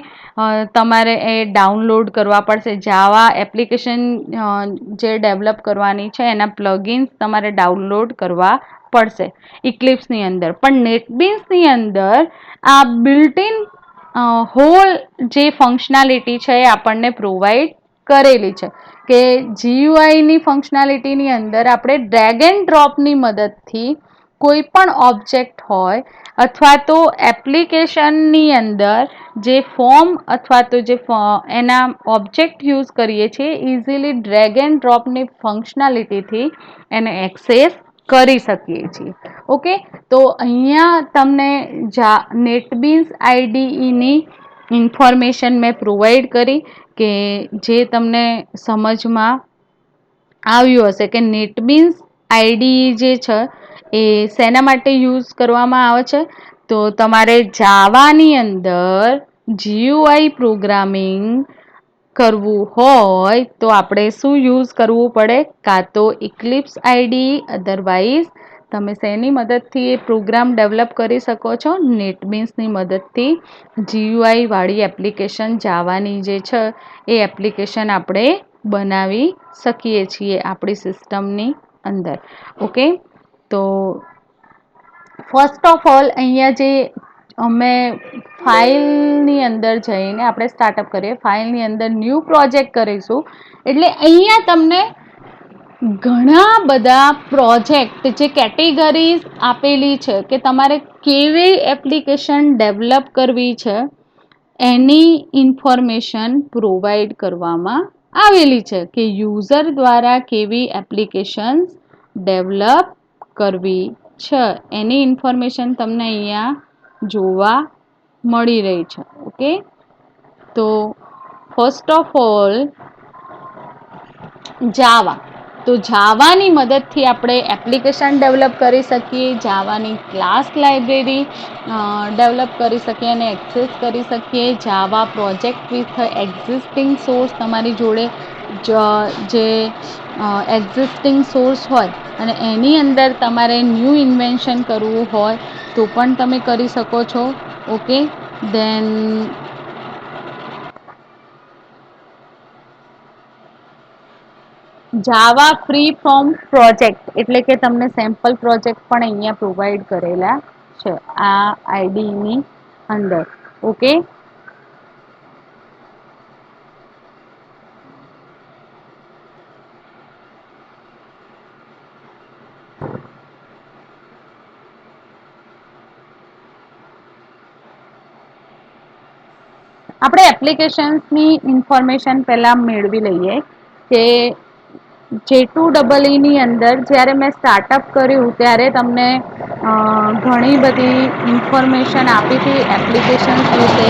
તમારે એ ડાઉનલોડ કરવા પડશે. જાવા એપ્લિકેશન જે ડેવલપ કરવાની છે એના પ્લગઇન્સ તમારે ડાઉનલોડ કરવા પડશે Eclipseની અંદર. પણ NetBeansની અંદર આ બિલ્ટ-ઇન હોલ જે ફંક્શનાલિટી છે એ આપણને પ્રોવાઈડ કરેલી છે કે GUIની ફંક્શનાલિટીની અંદર આપણે ડ્રેગ એન્ડ ડ્રોપની મદદથી કોઈ પણ ઓબ્જેક્ટ હોય અથવા તો એપ્લિકેશનની અંદર જે ફોર્મ અથવા તો જે એના ઓબ્જેક્ટ યુઝ કરીએ છીએ ઇઝીલી ડ્રેગ એન્ડ ડ્રોપની ફંક્શનાલિટીથી એને એક્સેસ કરી શકીએ છીએ. ઓકે, તો અહીંયા તમને NetBeans આઈડીઈની ઇન્ફોર્મેશન મેં પ્રોવાઈડ કરી કે જે તમને સમજમાં આવ્યું હશે કે NetBeans આઈડીઈ જે છે એ શેના માટે યુઝ કરવામાં આવે છે. તો તમારે જાવાની અંદર GUI પ્રોગ્રામિંગ કરવું હોય તો આપણે શું યુઝ કરવું પડે? કાં તો Eclipse આઈડીઈ, અધરવાઇઝ તમે શેની મદદથી એ પ્રોગ્રામ ડેવલપ કરી શકો છો? NetBeansની મદદથી GUI વાળી એપ્લિકેશન જાવાની જે છે એ એપ્લિકેશન આપણે બનાવી શકીએ છીએ આપણી સિસ્ટમની અંદર. ઓકે, તો ફર્સ્ટ ઓફ ઓલ અહીંયા જે અમે ફાઇલની અંદર જઈને આપણે સ્ટાર્ટઅપ કરીએ, ફાઇલની અંદર ન્યૂ પ્રોજેક્ટ કરીશું એટલે અહીંયા તમને ઘણા બધા પ્રોજેક્ટ જે કેટેગરીઝ આપેલી છે કે તમારે કેવી એપ્લિકેશન ડેવલપ કરવી છે એની ઇન્ફોર્મેશન પ્રોવાઈડ કરવામાં આવેલી છે કે યુઝર દ્વારા કેવી એપ્લિકેશન ડેવલપ કરવી છે એની ઇન્ફોર્મેશન તમને અહીંયા જોવા મળી રહી છે. ઓકે, તો ફર્સ્ટ ઓફ ઓલ જાવા. તો જાવાની મદદથી આપણે એપ્લિકેશન ડેવલપ કરી શકીએ, જાવાની ક્લાસ લાઇબ્રેરી ડેવલપ કરી શકીએ અને એક્સેસ કરી શકીએ. Java project with existing source, તમારી જોડે જે એક્ઝિસ્ટિંગ સોર્સ હોય અને એની અંદર તમારે ન્યૂ ઇન્વેન્શન કરવું હોય તો પણ તમે કરી શકો છો. Okay, then Java free from project એટલે કે તમને સેમ્પલ પ્રોજેક્ટ પણ અહીંયા પ્રોવાઈડ કરેલા છે આ આઈડીની અંદર. ઓકે, આપણે એપ્લિકેશન્સની ઇન્ફોર્મેશન પહેલાં મેળવી લઈએ કે J2EE અંદર જ્યારે મેં સ્ટાર્ટઅપ કર્યું ત્યારે તમને ઘણી બધી ઇન્ફોર્મેશન આપી હતી એપ્લિકેશન્સ વિશે,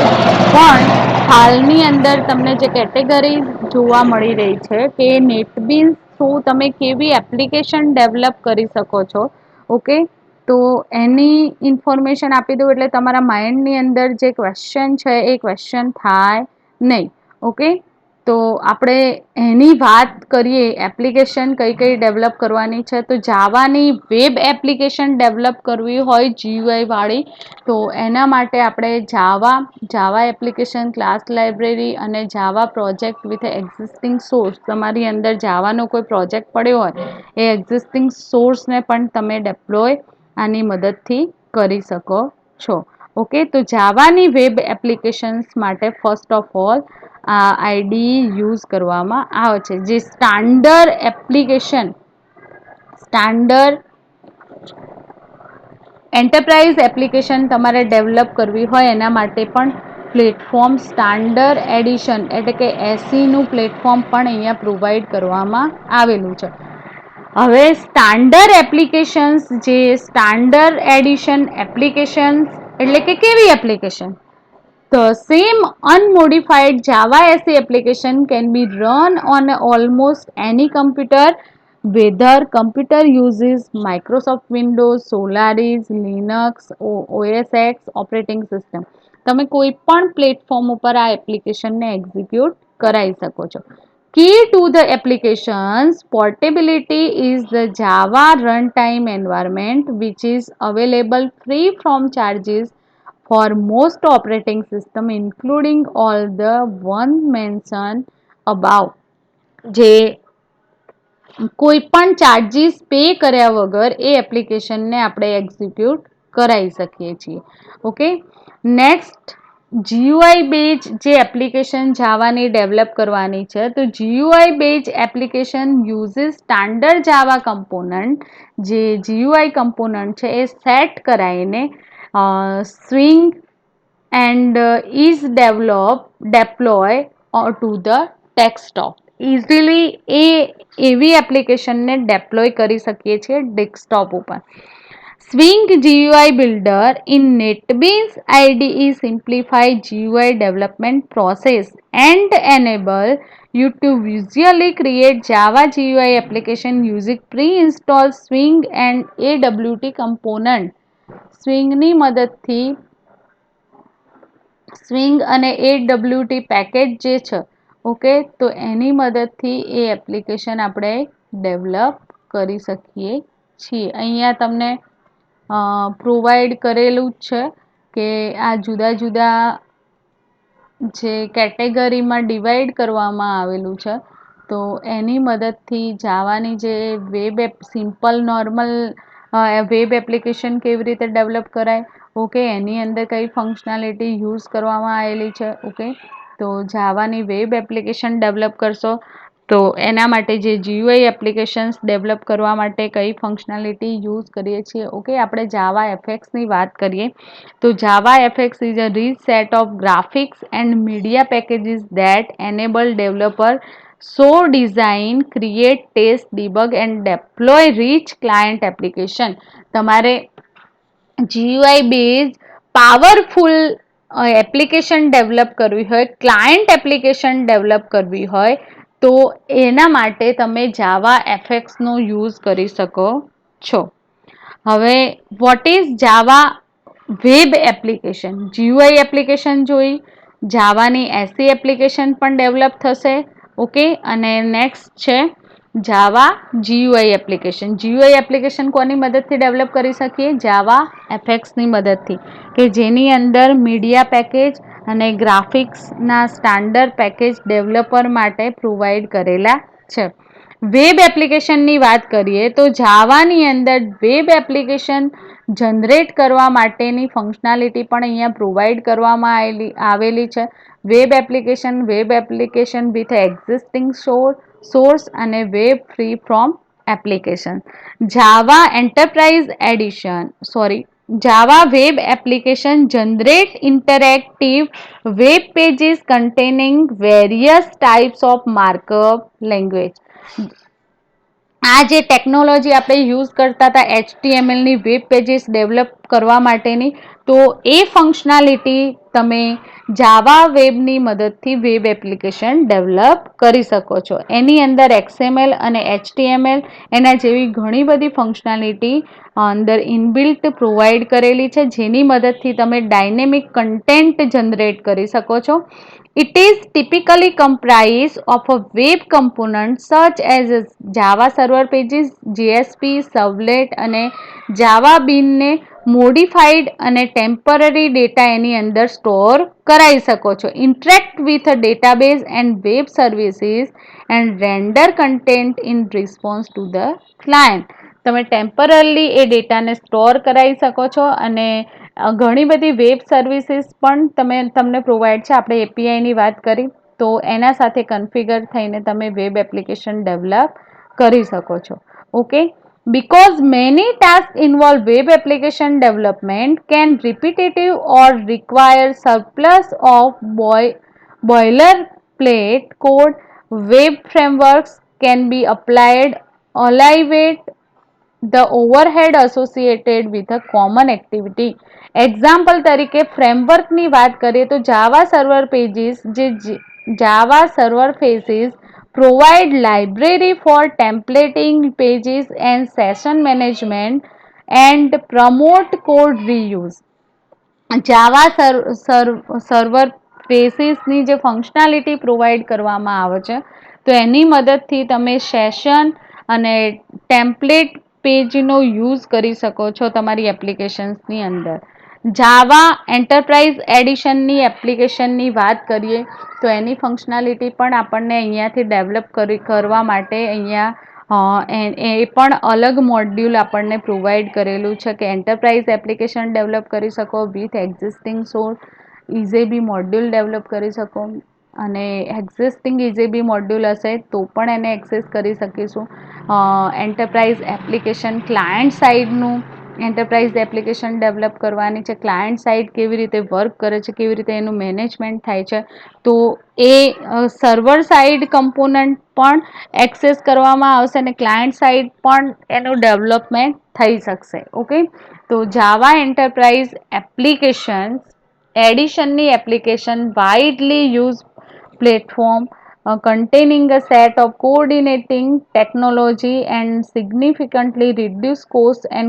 પણ હાલની અંદર તમને જે કેટેગરી જોવા મળી રહી છે કે NetBeans થ્રુ તમે કેવી એપ્લિકેશન ડેવલપ કરી શકો છો. ઓકે, તો એની ઇન્ફોર્મેશન આપી દઉં એટલે તમારા માઇન્ડની અંદર જે ક્વેશ્ચન છે એ ક્વેશ્ચન થાય નહીં. ઓકે, તો આપણે એની વાત કરીએ એપ્લિકેશન કઈ કઈ ડેવલપ કરવાની છે. તો જાવાની વેબ એપ્લિકેશન ડેવલપ કરવી હોય GUI વાળી તો એના માટે આપણે જાવા એપ્લિકેશન ક્લાસ લાઇબ્રેરી અને Java project with existing source, તમારી અંદર જાવાનો કોઈ પ્રોજેક્ટ પડ્યો હોય એ એક્ઝિસ્ટિંગ સોર્સને પણ તમે ડેપ્લોય આની મદદથી કરી શકો છો. ઓકે, તો જાવાની વેબ એપ્લિકેશન્સ માટે ફર્સ્ટ ઓફ ઓલ આ આઈડી યુઝ કરવામાં આવે છે. જે standard application, standard enterprise application તમારે ડેવલપ કરવી હોય એના માટે પણ પ્લેટફોર્મ સ્ટાન્ડર્ડ એડિશન એટલે કે એસીનું પ્લેટફોર્મ પણ અહીંયા પ્રોવાઈડ કરવામાં આવેલું છે. હવે સ્ટાન્ડર્ડ એપ્લિકેશન્સ, જે સ્ટાન્ડર્ડ એડિશન એપ્લિકેશન્સ એટલે કે કેવી application? The same unmodified Java SE application can be run on almost any computer, whether computer uses Microsoft Windows, Solaris, Linux, OS X operating system. તમે કોઈ પણ પ્લેટફોર્મ ઉપર આ એપ્લિકેશનને એક્ઝિક્યુટ કરાવી શકો છો. Key to the applications portability is the Java runtime environment which is available free from charges for most operating system including all the one mentioned above. જે કોઈ પણ ચાર્જીસ પે કર્યા વગર એ એપ્લિકેશનને આપણે એક્ઝિક્યુટ કરાવી શકીએ છીએ. ઓકે, નેક્સ્ટ GUI બેઝ જે એપ્લિકેશન જાવાની ડેવલપ કરવાની છે, તો GUI base application uses standard Java component. જે GUI કમ્પોનન્ટ છે એ સેટ કરાવીને swing and is deploy to the desktop. Easily એ એવી એપ્લિકેશનને ડેપ્લોય કરી શકીએ છીએ ડેસ્કટોપ ઉપર. Swing GUI Builder in NetBeans IDE simplify GUI development process and enable you to visually create Java GUI application using pre-installed Swing and AWT component. સ્વિંગની મદદથી swing અને AWT package જે છે, ઓકે, તો એની મદદથી એ એપ્લિકેશન આપણે develop કરી શકીએ છીએ. અહીંયા તમને પ્રોવાઈડ કરેલું જ છે કે આ જુદા જુદા જે કેટેગરીમાં ડિવાઈડ કરવામાં આવેલું છે, તો એની મદદથી જાવાની જે web app simple normal web application કેવી રીતે ડેવલપ કરાય, ઓકે, એની અંદર કઈ ફંક્શનાલિટી યુઝ કરવામાં આવેલી છે. ઓકે, તો જાવાની વેબ એપ્લિકેશન ડેવલપ કરશો તો એના માટે જે GUI એપ્લિકેશન્સ ડેવલપ કરવા માટે કઈ ફંક્શનાલિટી યુઝ કરીએ છીએ. ઓકે, આપણે જાવા એફએક્સની વાત કરીએ તો Java FX is a rich set of graphics and media packages that enable developer so design, create, test, debug and deploy rich client application. તમારે GUI base powerful application develop કરવી હોય, client application develop કરવી હોય, તો એના માટે તમે જાવા એફએક્સનો use કરી શકો છો. હવે what is Java web application? GUI application જોઈ, જાવાની એસી એપ્લિકેશન પણ ડેવલપ થશે. ઓકે, અને નેક્સ્ટ છે જાવા GUI એપ્લિકેશન. GUI એપ્લિકેશન કોની મદદથી ડેવલપ કરી શકીએ? જાવા એફએક્સની મદદથી, કે જેની અંદર મીડિયા પેકેજ અને ગ્રાફિક્સના સ્ટાન્ડર્ડ પેકેજ ડેવલપર માટે પ્રોવાઈડ કરેલા છે. વેબ એપ્લિકેશનની વાત કરીએ તો જાવાની અંદર વેબ એપ્લિકેશન જનરેટ કરવા માટેની ફંક્શનાલિટી પણ અહીંયા પ્રોવાઈડ કરવામાં આવેલી છે. Web application with existing source અને web free from application. Java enterprise edition Java web application generate interactive web pages containing various types of markup language. આ જે ટેકનોલોજી આપણે યુઝ કરતા હતા HTMLની વેબ પેજીસ ડેવલપ કરવા માટેની, તો એ ફંક્શનાલિટી તમે જાવા વેબની મદદથી વેબ એપ્લિકેશન ડેવલપ કરી શકો છો. એની અંદર XML અને HTML એના જેવી ઘણી બધી ફંક્શનાલિટી અંદર ઇનબિલ્ટ પ્રોવાઈડ કરેલી છે, જેની મદદથી તમે ડાયનેમિક કન્ટેન્ટ જનરેટ કરી શકો છો. It is typically comprised of a web component such as Java Server Pages, JSP, Servlet અને Java Bean ને મોડિફાઈડ અને ટેમ્પરરી ડેટા એની અંદર સ્ટોર કરાવી શકો છો. Interact with database and web services and render content in response to the client. તમે temporary એ ડેટાને store કરાવી શકો છો અને ઘણી બધી વેબ સર્વિસીસ પણ તમને પ્રોવાઈડ છે. આપણે APIની વાત કરી તો એના સાથે કન્ફિગર થઈને તમે વેબ એપ્લિકેશન ડેવલપ કરી શકો છો. Okay, because many tasks involve web application development can repetitive or require surplus of boilerplate code, web frameworks can be applied alleviate the overhead associated with a common activity. Example તરીકે ફ્રેમવર્કની વાત કરીએ તો Java server pages Java server faces provide library for templating pages and session management and promote code reuse. Java server સ્પેસીસની જે functionality provide કરવામાં આવે છે, તો એની મદદથી તમે સેશન અને ટેમ્પલેટ પેજનો યુઝ કરી શકો છો તમારી એપ્લિકેશન્સની અંદર. જાવા એન્ટરપ્રાઇઝ એડિશનની એપ્લિકેશનની વાત કરીએ તો એની ફંક્શનાલિટી પણ આપણને અહીંયાથી ડેવલપ કરવા માટે એ પણ અલગ મોડ્યુલ આપણને પ્રોવાઈડ કરેલું છે કે એન્ટરપ્રાઇઝ એપ્લિકેશન ડેવલપ કરી શકો with existing source EJB module develop કરી શકો, અને એક્ઝિસ્ટિંગ ઇઝેબી મોડ્યુલ હશે તો પણ એને એક્સેસ કરી શકીશું. એન્ટરપ્રાઇઝ એપ્લિકેશન ક્લાયન્ટ સાઇડનું એન્ટરપ્રાઇઝ એપ્લિકેશન ડેવલપ કરવાની છે, ક્લાયન્ટ સાઇડ કેવી રીતે વર્ક કરે છે, કેવી રીતે એનું મેનેજમેન્ટ થાય છે, તો એ સર્વર સાઇડ કમ્પોનન્ટ પણ એક્સેસ કરવામાં આવશે અને ક્લાયન્ટ સાઇડ પણ એનું ડેવલપમેન્ટ થઈ શકશે. ઓકે, તો જાવા એન્ટરપ્રાઇઝ એપ્લિકેશન એડિશનની application widely use platform containing a set of coordinating technology and significantly reduce cost and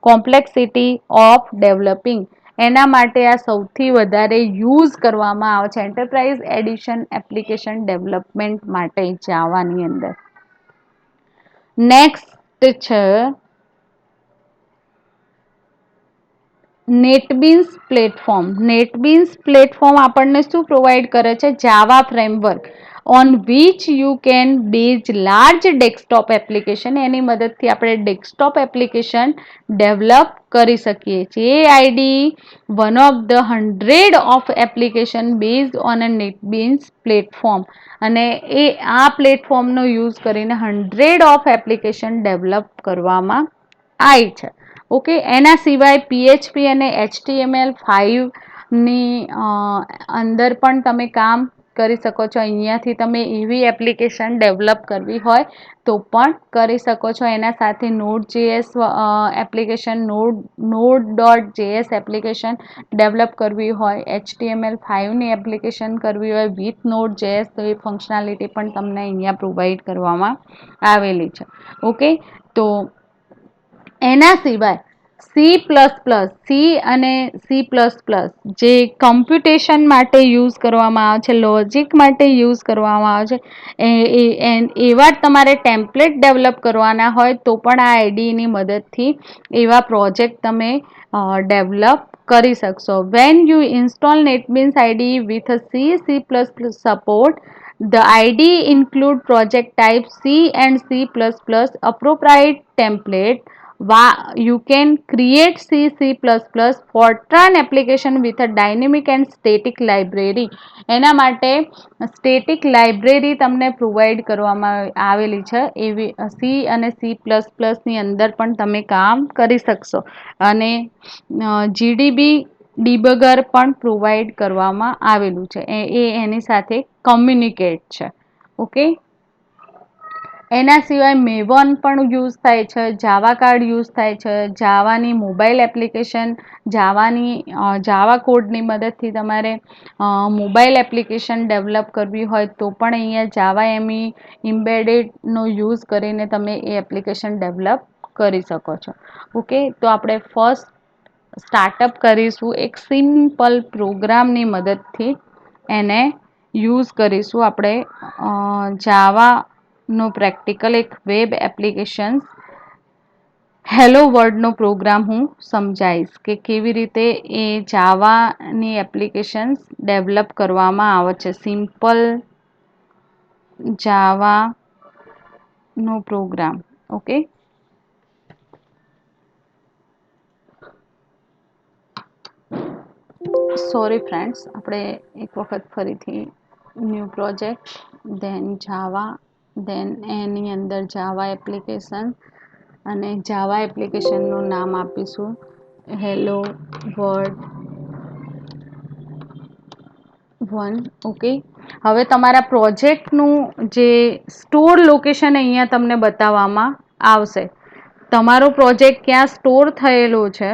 complexity of developing. એના માટે આ સૌથી વધારે યુઝ કરવામાં આવે છે એન્ટરપ્રાઇઝ એડિશન એપ્લિકેશન ડેવલપમેન્ટ માટે જાવાની અંદર. નેક્સ્ટ છે નેટબીન્સ પ્લેટફોર્મ. નેટબીન્સ પ્લેટફોર્મ આપણને શું પ્રોવાઈડ કરે છે? Java framework on which you can base large desktop application. એની મદદથી આપણે ડેસ્કટોપ એપ્લિકેશન ડેવલપ કરી શકીએ છીએ. ID one of the 100 of application based on a NetBeans platform, અને આ પ્લેટફોર્મનો યુઝ કરીને 100 ઓફ એપ્લિકેશન ડેવલપ કરવામાં આવી છે. ઓકે, એના સિવાય પીએચપી અને HTML5ની અંદર પણ તમે કામ કરી શકો છો. અહીંયાથી તમે એવી એપ્લિકેશન ડેવલપ કરવી હોય તો પણ કરી શકો છો. એના સાથે નોડ.js એપ્લિકેશન નોડ.js એપ્લિકેશન ડેવલપ કરવી હોય, HTML5ની એપ્લિકેશન કરવી હોય વિથ નોડ.js, તો એ ફંક્શનાલિટી પણ તમને અહીંયા પ્રોવાઈડ કરવામાં આવેલી છે. ઓકે, તો એના સિવાય સી અને સી++, જે કમ્પ્યુટેશન માટે યુઝ કરવામાં આવે છે, લોજિક માટે યુઝ કરવામાં આવે છે, એવા તમારે ટેમ્પલેટ ડેવલપ કરવાના હોય તો પણ આ આઈડીની મદદથી એવા પ્રોજેક્ટ તમે ડેવલપ કરી શકશો. When you install NetBeans ID with C++ support, the ID include project type C and C++, appropriate template. You can create C++ Fortran application with a dynamic and static library. એના માટે static library તમને provide કરવામાં આવેલી છે. એવી C અને C++ની અંદર પણ તમે કામ કરી શકશો, અને જીડીબી ડિબગર પણ પ્રોવાઈડ કરવામાં આવેલું છે. એની સાથે કમ્યુનિકેટ છે. ઓકે, એના સિવાય મેવન પણ યુઝ થાય છે, જાવા કાર્ડ યુઝ થાય છે, જાવાની મોબાઈલ એપ્લિકેશન, જાવા કોડની મદદથી તમારે મોબાઈલ એપ્લિકેશન ડેવલપ કરવી હોય તો પણ અહીંયા જાવા ઇમ્બેડેડનો યુઝ કરીને તમે એ એપ્લિકેશન ડેવલપ કરી શકો છો. ઓકે, તો આપણે ફર્સ્ટ સ્ટાર્ટઅપ કરીશું એક સિમ્પલ પ્રોગ્રામની મદદથી. એને યુઝ કરીશું આપણે જાવાનો પ્રેક્ટિકલ એક વેબ એપ્લિકેશન હેલો વર્લ્ડનો પ્રોગ્રામ હું સમજાવીશ કે કેવી રીતે એ જાવાની એપ્લિકેશન્સ ડેવલપ કરવામાં આવે છે. સિમ્પલ જાવાનો પ્રોગ્રામ. ઓકે, સોરી ફ્રેન્ડ્સ, આપણે એક વખત ફરીથી new project, then Java, then એની અંદર જાવા એપ્લિકેશન, અને જાવા એપ્લિકેશનનું નામ આપીશું હેલો વર્લ્ડ 1. ઓકે, હવે તમારા પ્રોજેક્ટનું જે સ્ટોર લોકેશન અહીંયા તમને બતાવવામાં આવશે. તમારો પ્રોજેક્ટ ક્યાં સ્ટોર થયેલો છે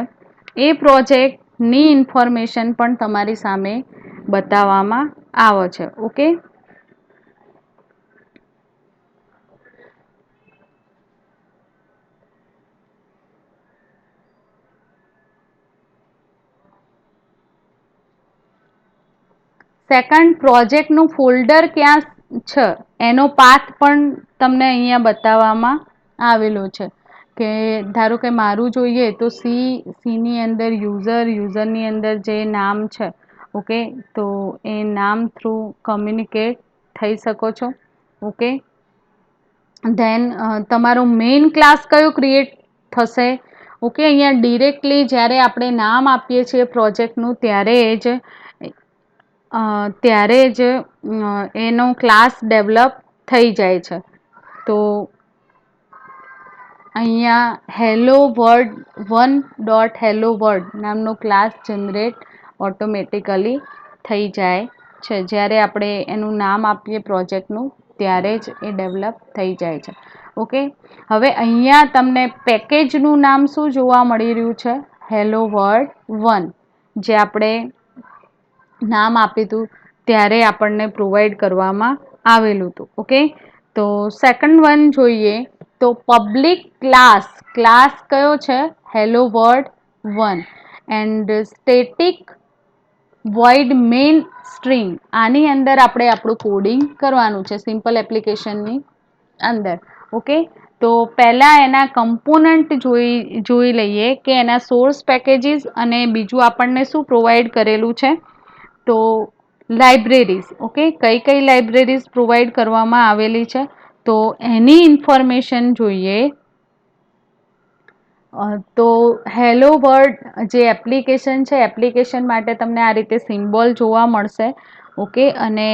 એ પ્રોજેક્ટની ઇન્ફોર્મેશન પણ તમારી સામે બતાવવામાં આવે છે. ઓકે, સેકન્ડ, પ્રોજેક્ટનું ફોલ્ડર ક્યાં છે એનો પાથ પણ તમને અહીંયા બતાવવામાં આવેલો છે કે ધારો કે મારું જોઈએ તો સીની અંદર યુઝરની અંદર જે નામ છે, ઓકે, તો એ નામ થ્રુ કમ્યુનિકેટ થઈ શકો છો. ઓકે, ધેન તમારો મેઇન ક્લાસ કયો ક્રિએટ થશે? ઓકે, અહીંયા ડિરેક્ટલી જ્યારે આપણે નામ આપીએ છીએ પ્રોજેક્ટનું ત્યારે જ એનો ક્લાસ ડેવલપ થઈ જાય છે. તો અહીંયા હેલો વર્ડ 1.hello world નામનો ક્લાસ જનરેટ ઓટોમેટિકલી થઈ જાય છે. જ્યારે આપણે એનું નામ આપીએ પ્રોજેક્ટનું ત્યારે જ એ ડેવલપ થઈ જાય છે. ઓકે, હવે અહીંયા તમને પેકેજનું નામ શું જોવા મળી રહ્યું છે? હેલો વર્ડ 1, જે આપણે નામ આપ્યું હતું ત્યારે આપણને પ્રોવાઈડ કરવામાં આવેલું હતું. ઓકે, તો સેકન્ડ વન જોઈએ તો પબ્લિક ક્લાસ કયો છે? Hello word 1 and static void main string. આની અંદર આપણે આપણું કોડિંગ કરવાનું છે સિમ્પલ એપ્લિકેશનની અંદર. ઓકે, તો પહેલાં એના કમ્પોનન્ટ જોઈ લઈએ કે એના સોર્સ પેકેજીસ અને બીજું આપણને શું પ્રોવાઈડ કરેલું છે? તો લાઇબ્રેરીઝ. ઓકે, કઈ કઈ લાઇબ્રેરીઝ પ્રોવાઈડ કરવામાં આવેલી છે તો એની ઇન્ફોર્મેશન જોઈએ. તો હેલો વર્ડ જે એપ્લિકેશન છે, એપ્લિકેશન માટે તમને આ રીતે સિમ્બોલ જોવા મળશે. ઓકે, અને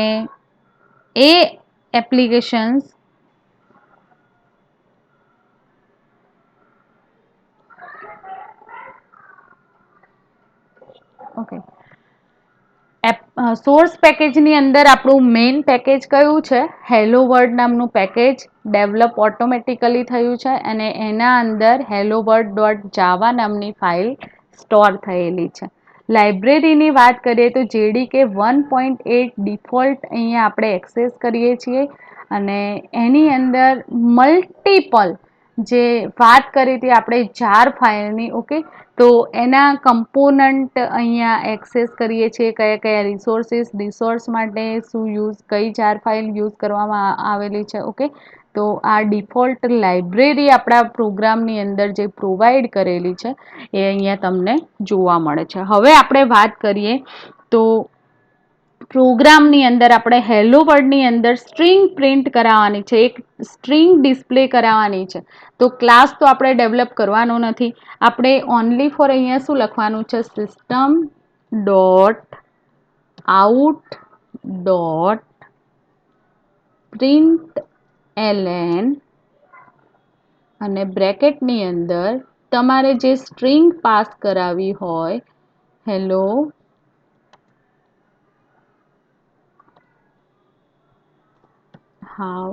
એ એપ્લિકેશન્સ ઓકે, સોર્સ પેકેજની અંદર આપણું મેઇન પેકેજ કયું છે? હેલો વર્ડ નામનું પેકેજ ડેવલપ ઓટોમેટિકલી થયું છે અને એના અંદર હેલો વર્ડ ડોટ જાવા નામની ફાઇલ સ્ટોર થયેલી છે. લાઇબ્રેરીની વાત કરીએ તો જેડીકે 1.8 ડિફોલ્ટ અહીંયા આપણે એક્સેસ કરીએ છીએ અને એની અંદર મલ્ટિપલ જે વાત કરી હતી આપણે જાર ફાઇલની. ઓકે, તો એના કમ્પોનન્ટ અહીંયા એક્સેસ કરીએ છીએ, કયા કયા રિસોર્સ માટે કઈ જાર ફાઇલ યુઝ કરવામાં આવેલી છે. ઓકે, તો આ ડિફોલ્ટ લાઇબ્રેરી આપણા પ્રોગ્રામની અંદર જે પ્રોવાઈડ કરેલી છે એ અહીંયા તમને જોવા મળે છે. હવે આપણે વાત કરીએ તો પ્રોગ્રામની અંદર આપણે હેલો વર્ડની અંદર સ્ટ્રિંગ પ્રિન્ટ કરાવવાની છે, એક સ્ટ્રિંગ ડિસ્પ્લે કરાવવાની છે. તો ક્લાસ તો આપણે ડેવલપ કરવાનો નથી, આપણે ઓનલી ફોર અહીંયા શું લખવાનું છે? System dot out dot print LN અને બ્રેકેટની અંદર તમારે જે સ્ટ્રિંગ પાસ કરાવી હોય, hello how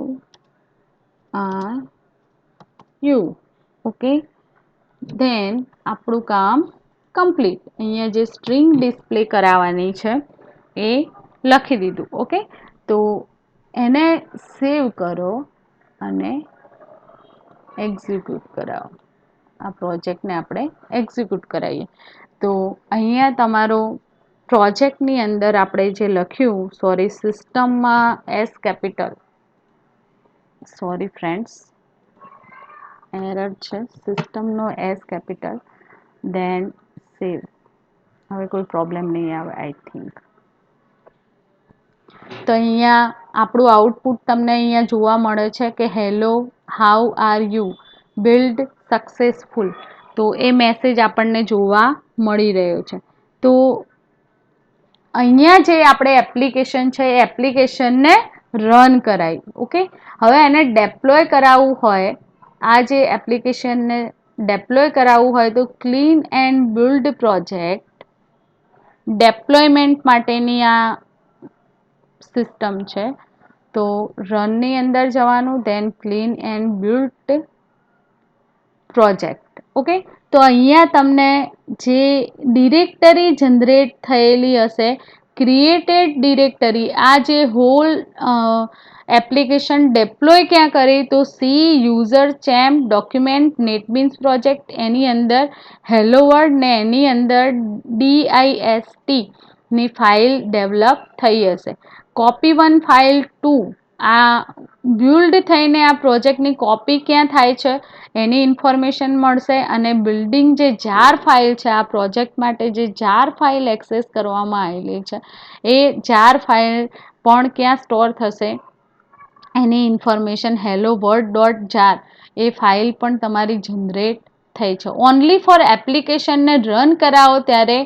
are you. Okay, then આપણું કામ કમ્પ્લીટ. અહીંયા જે સ્ટ્રિંગ ડિસ્પ્લે કરાવવાની છે એ લખી દીધું. ઓકે, તો એને સેવ કરો અને એક્ઝિક્યુટ કરાવો. આ પ્રોજેક્ટને આપણે એક્ઝિક્યુટ કરાવીએ તો અહીંયા તમારો પ્રોજેક્ટની અંદર આપણે જે લખ્યું, સિસ્ટમમાં એસ કેપિટલ, ફ્રેન્ડ્સ, એરર છે, સિસ્ટમનો એસ કેપિટલ, ધેન સેવ. હવે કોઈ પ્રોબ્લેમ નહીં આવે આઈ થિંક. તો અહીંયા આપણું આઉટપુટ તમને અહીંયા જોવા મળે છે કે hello how are you build successful. તો એ મેસેજ આપણને જોવા મળી રહ્યો છે. તો અહીંયા જે આપણે એપ્લિકેશન છે એ એપ્લિકેશનને રન કરાવી. ઓકે, હવે એને ડેપ્લોય કરાવવું હોય, આ જે એપ્લિકેશનને ડેપ્લોય કરાવવું હોય તો clean and build project deployment માટેની આ સિસ્ટમ છે. તો રનની અંદર જવાનું, then clean and build project. Okay, તો અહીંયા તમને જે ડિરેક્ટરી જનરેટ થયેલી હશે, ક્રિએટેડ ડિરેક્ટરી, આ જે હોલ એપ્લિકેશન ડેપ્લોય ક્યાં કરી તો C user champ document NetBeans project, એની અંદર હેલો વર્ડ ને એની અંદર DIST ની ફાઇલ ડેવલપ થઈ હશે. કોપી 1 ફાઇલ 2 આ બિલ્ડ થઈને આ પ્રોજેક્ટની કોપી ક્યાં થાય છે એની ઇન્ફોર્મેશન મળશે, અને બિલ્ડિંગ જે જાર ફાઇલ છે આ પ્રોજેક્ટ માટે જે જાર ફાઇલ એક્સેસ કરવામાં આવેલી છે એ જાર ફાઇલ પણ ક્યાં સ્ટોર થશે એની information hello world dot jar એ ફાઇલ પણ તમારી જનરેટ થઈ છે. ઓનલી ફોર એપ્લિકેશનને રન કરાવો ત્યારે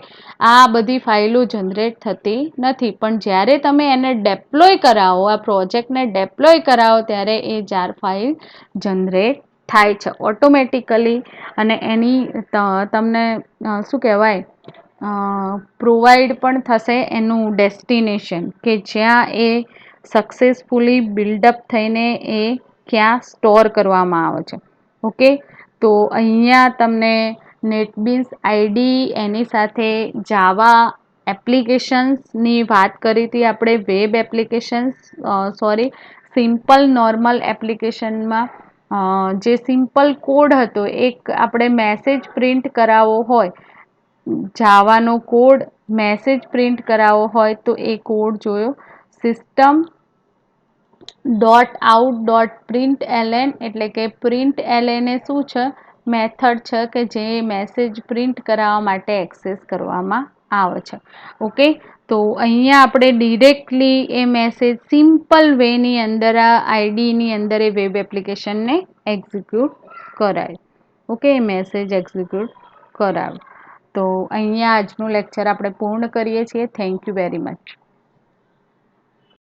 આ બધી ફાઇલો જનરેટ થતી નથી, પણ જ્યારે તમે એને ડેપ્લોય કરાવો, આ પ્રોજેક્ટને ડેપ્લોય કરાવો ત્યારે એ જાર ફાઇલ જનરેટ થાય છે ઓટોમેટિકલી, અને એની તમને શું કહેવાય પ્રોવાઈડ પણ થશે એનું ડેસ્ટિનેશન કે જ્યાં એ સક્સેસફુલી બિલ્ડઅપ થઈને એ ક્યાં સ્ટોર કરવામાં આવે છે. ઓકે, તો અહીંયા તમને નેટબીન્સ આઈડી એની સાથે જાવા એપ્લિકેશન્સની વાત કરી હતી આપણે. વેબ એપ્લિકેશન્સ સિમ્પલ નોર્મલ એપ્લિકેશનમાં જે સિમ્પલ કોડ હતો, એક આપણે મેસેજ પ્રિન્ટ કરાવવો હોય, જાવાનો કોડ મેસેજ પ્રિન્ટ કરાવવો હોય તો એ કોડ જોયો. સિસ્ટમ .out.println એટલે કે println એ શું છે મેથડ છે કે જે મેસેજ પ્રિન્ટ કરાવવા માટે એક્સેસ કરવામાં આવે છે. ઓકે, તો અહીંયા આપણે ડિરેક્ટલી એ મેસેજ સિમ્પલ વેની અંદર આ આઈડીની અંદર એ વેબ એપ્લિકેશનને એક્ઝિક્યુટ કરાય. ઓકે, મેસેજ એક્ઝિક્યુટ કરાવ. તો અહીંયા આજનું લેક્ચર આપણે પૂર્ણ કરીએ છીએ. Thank you very much.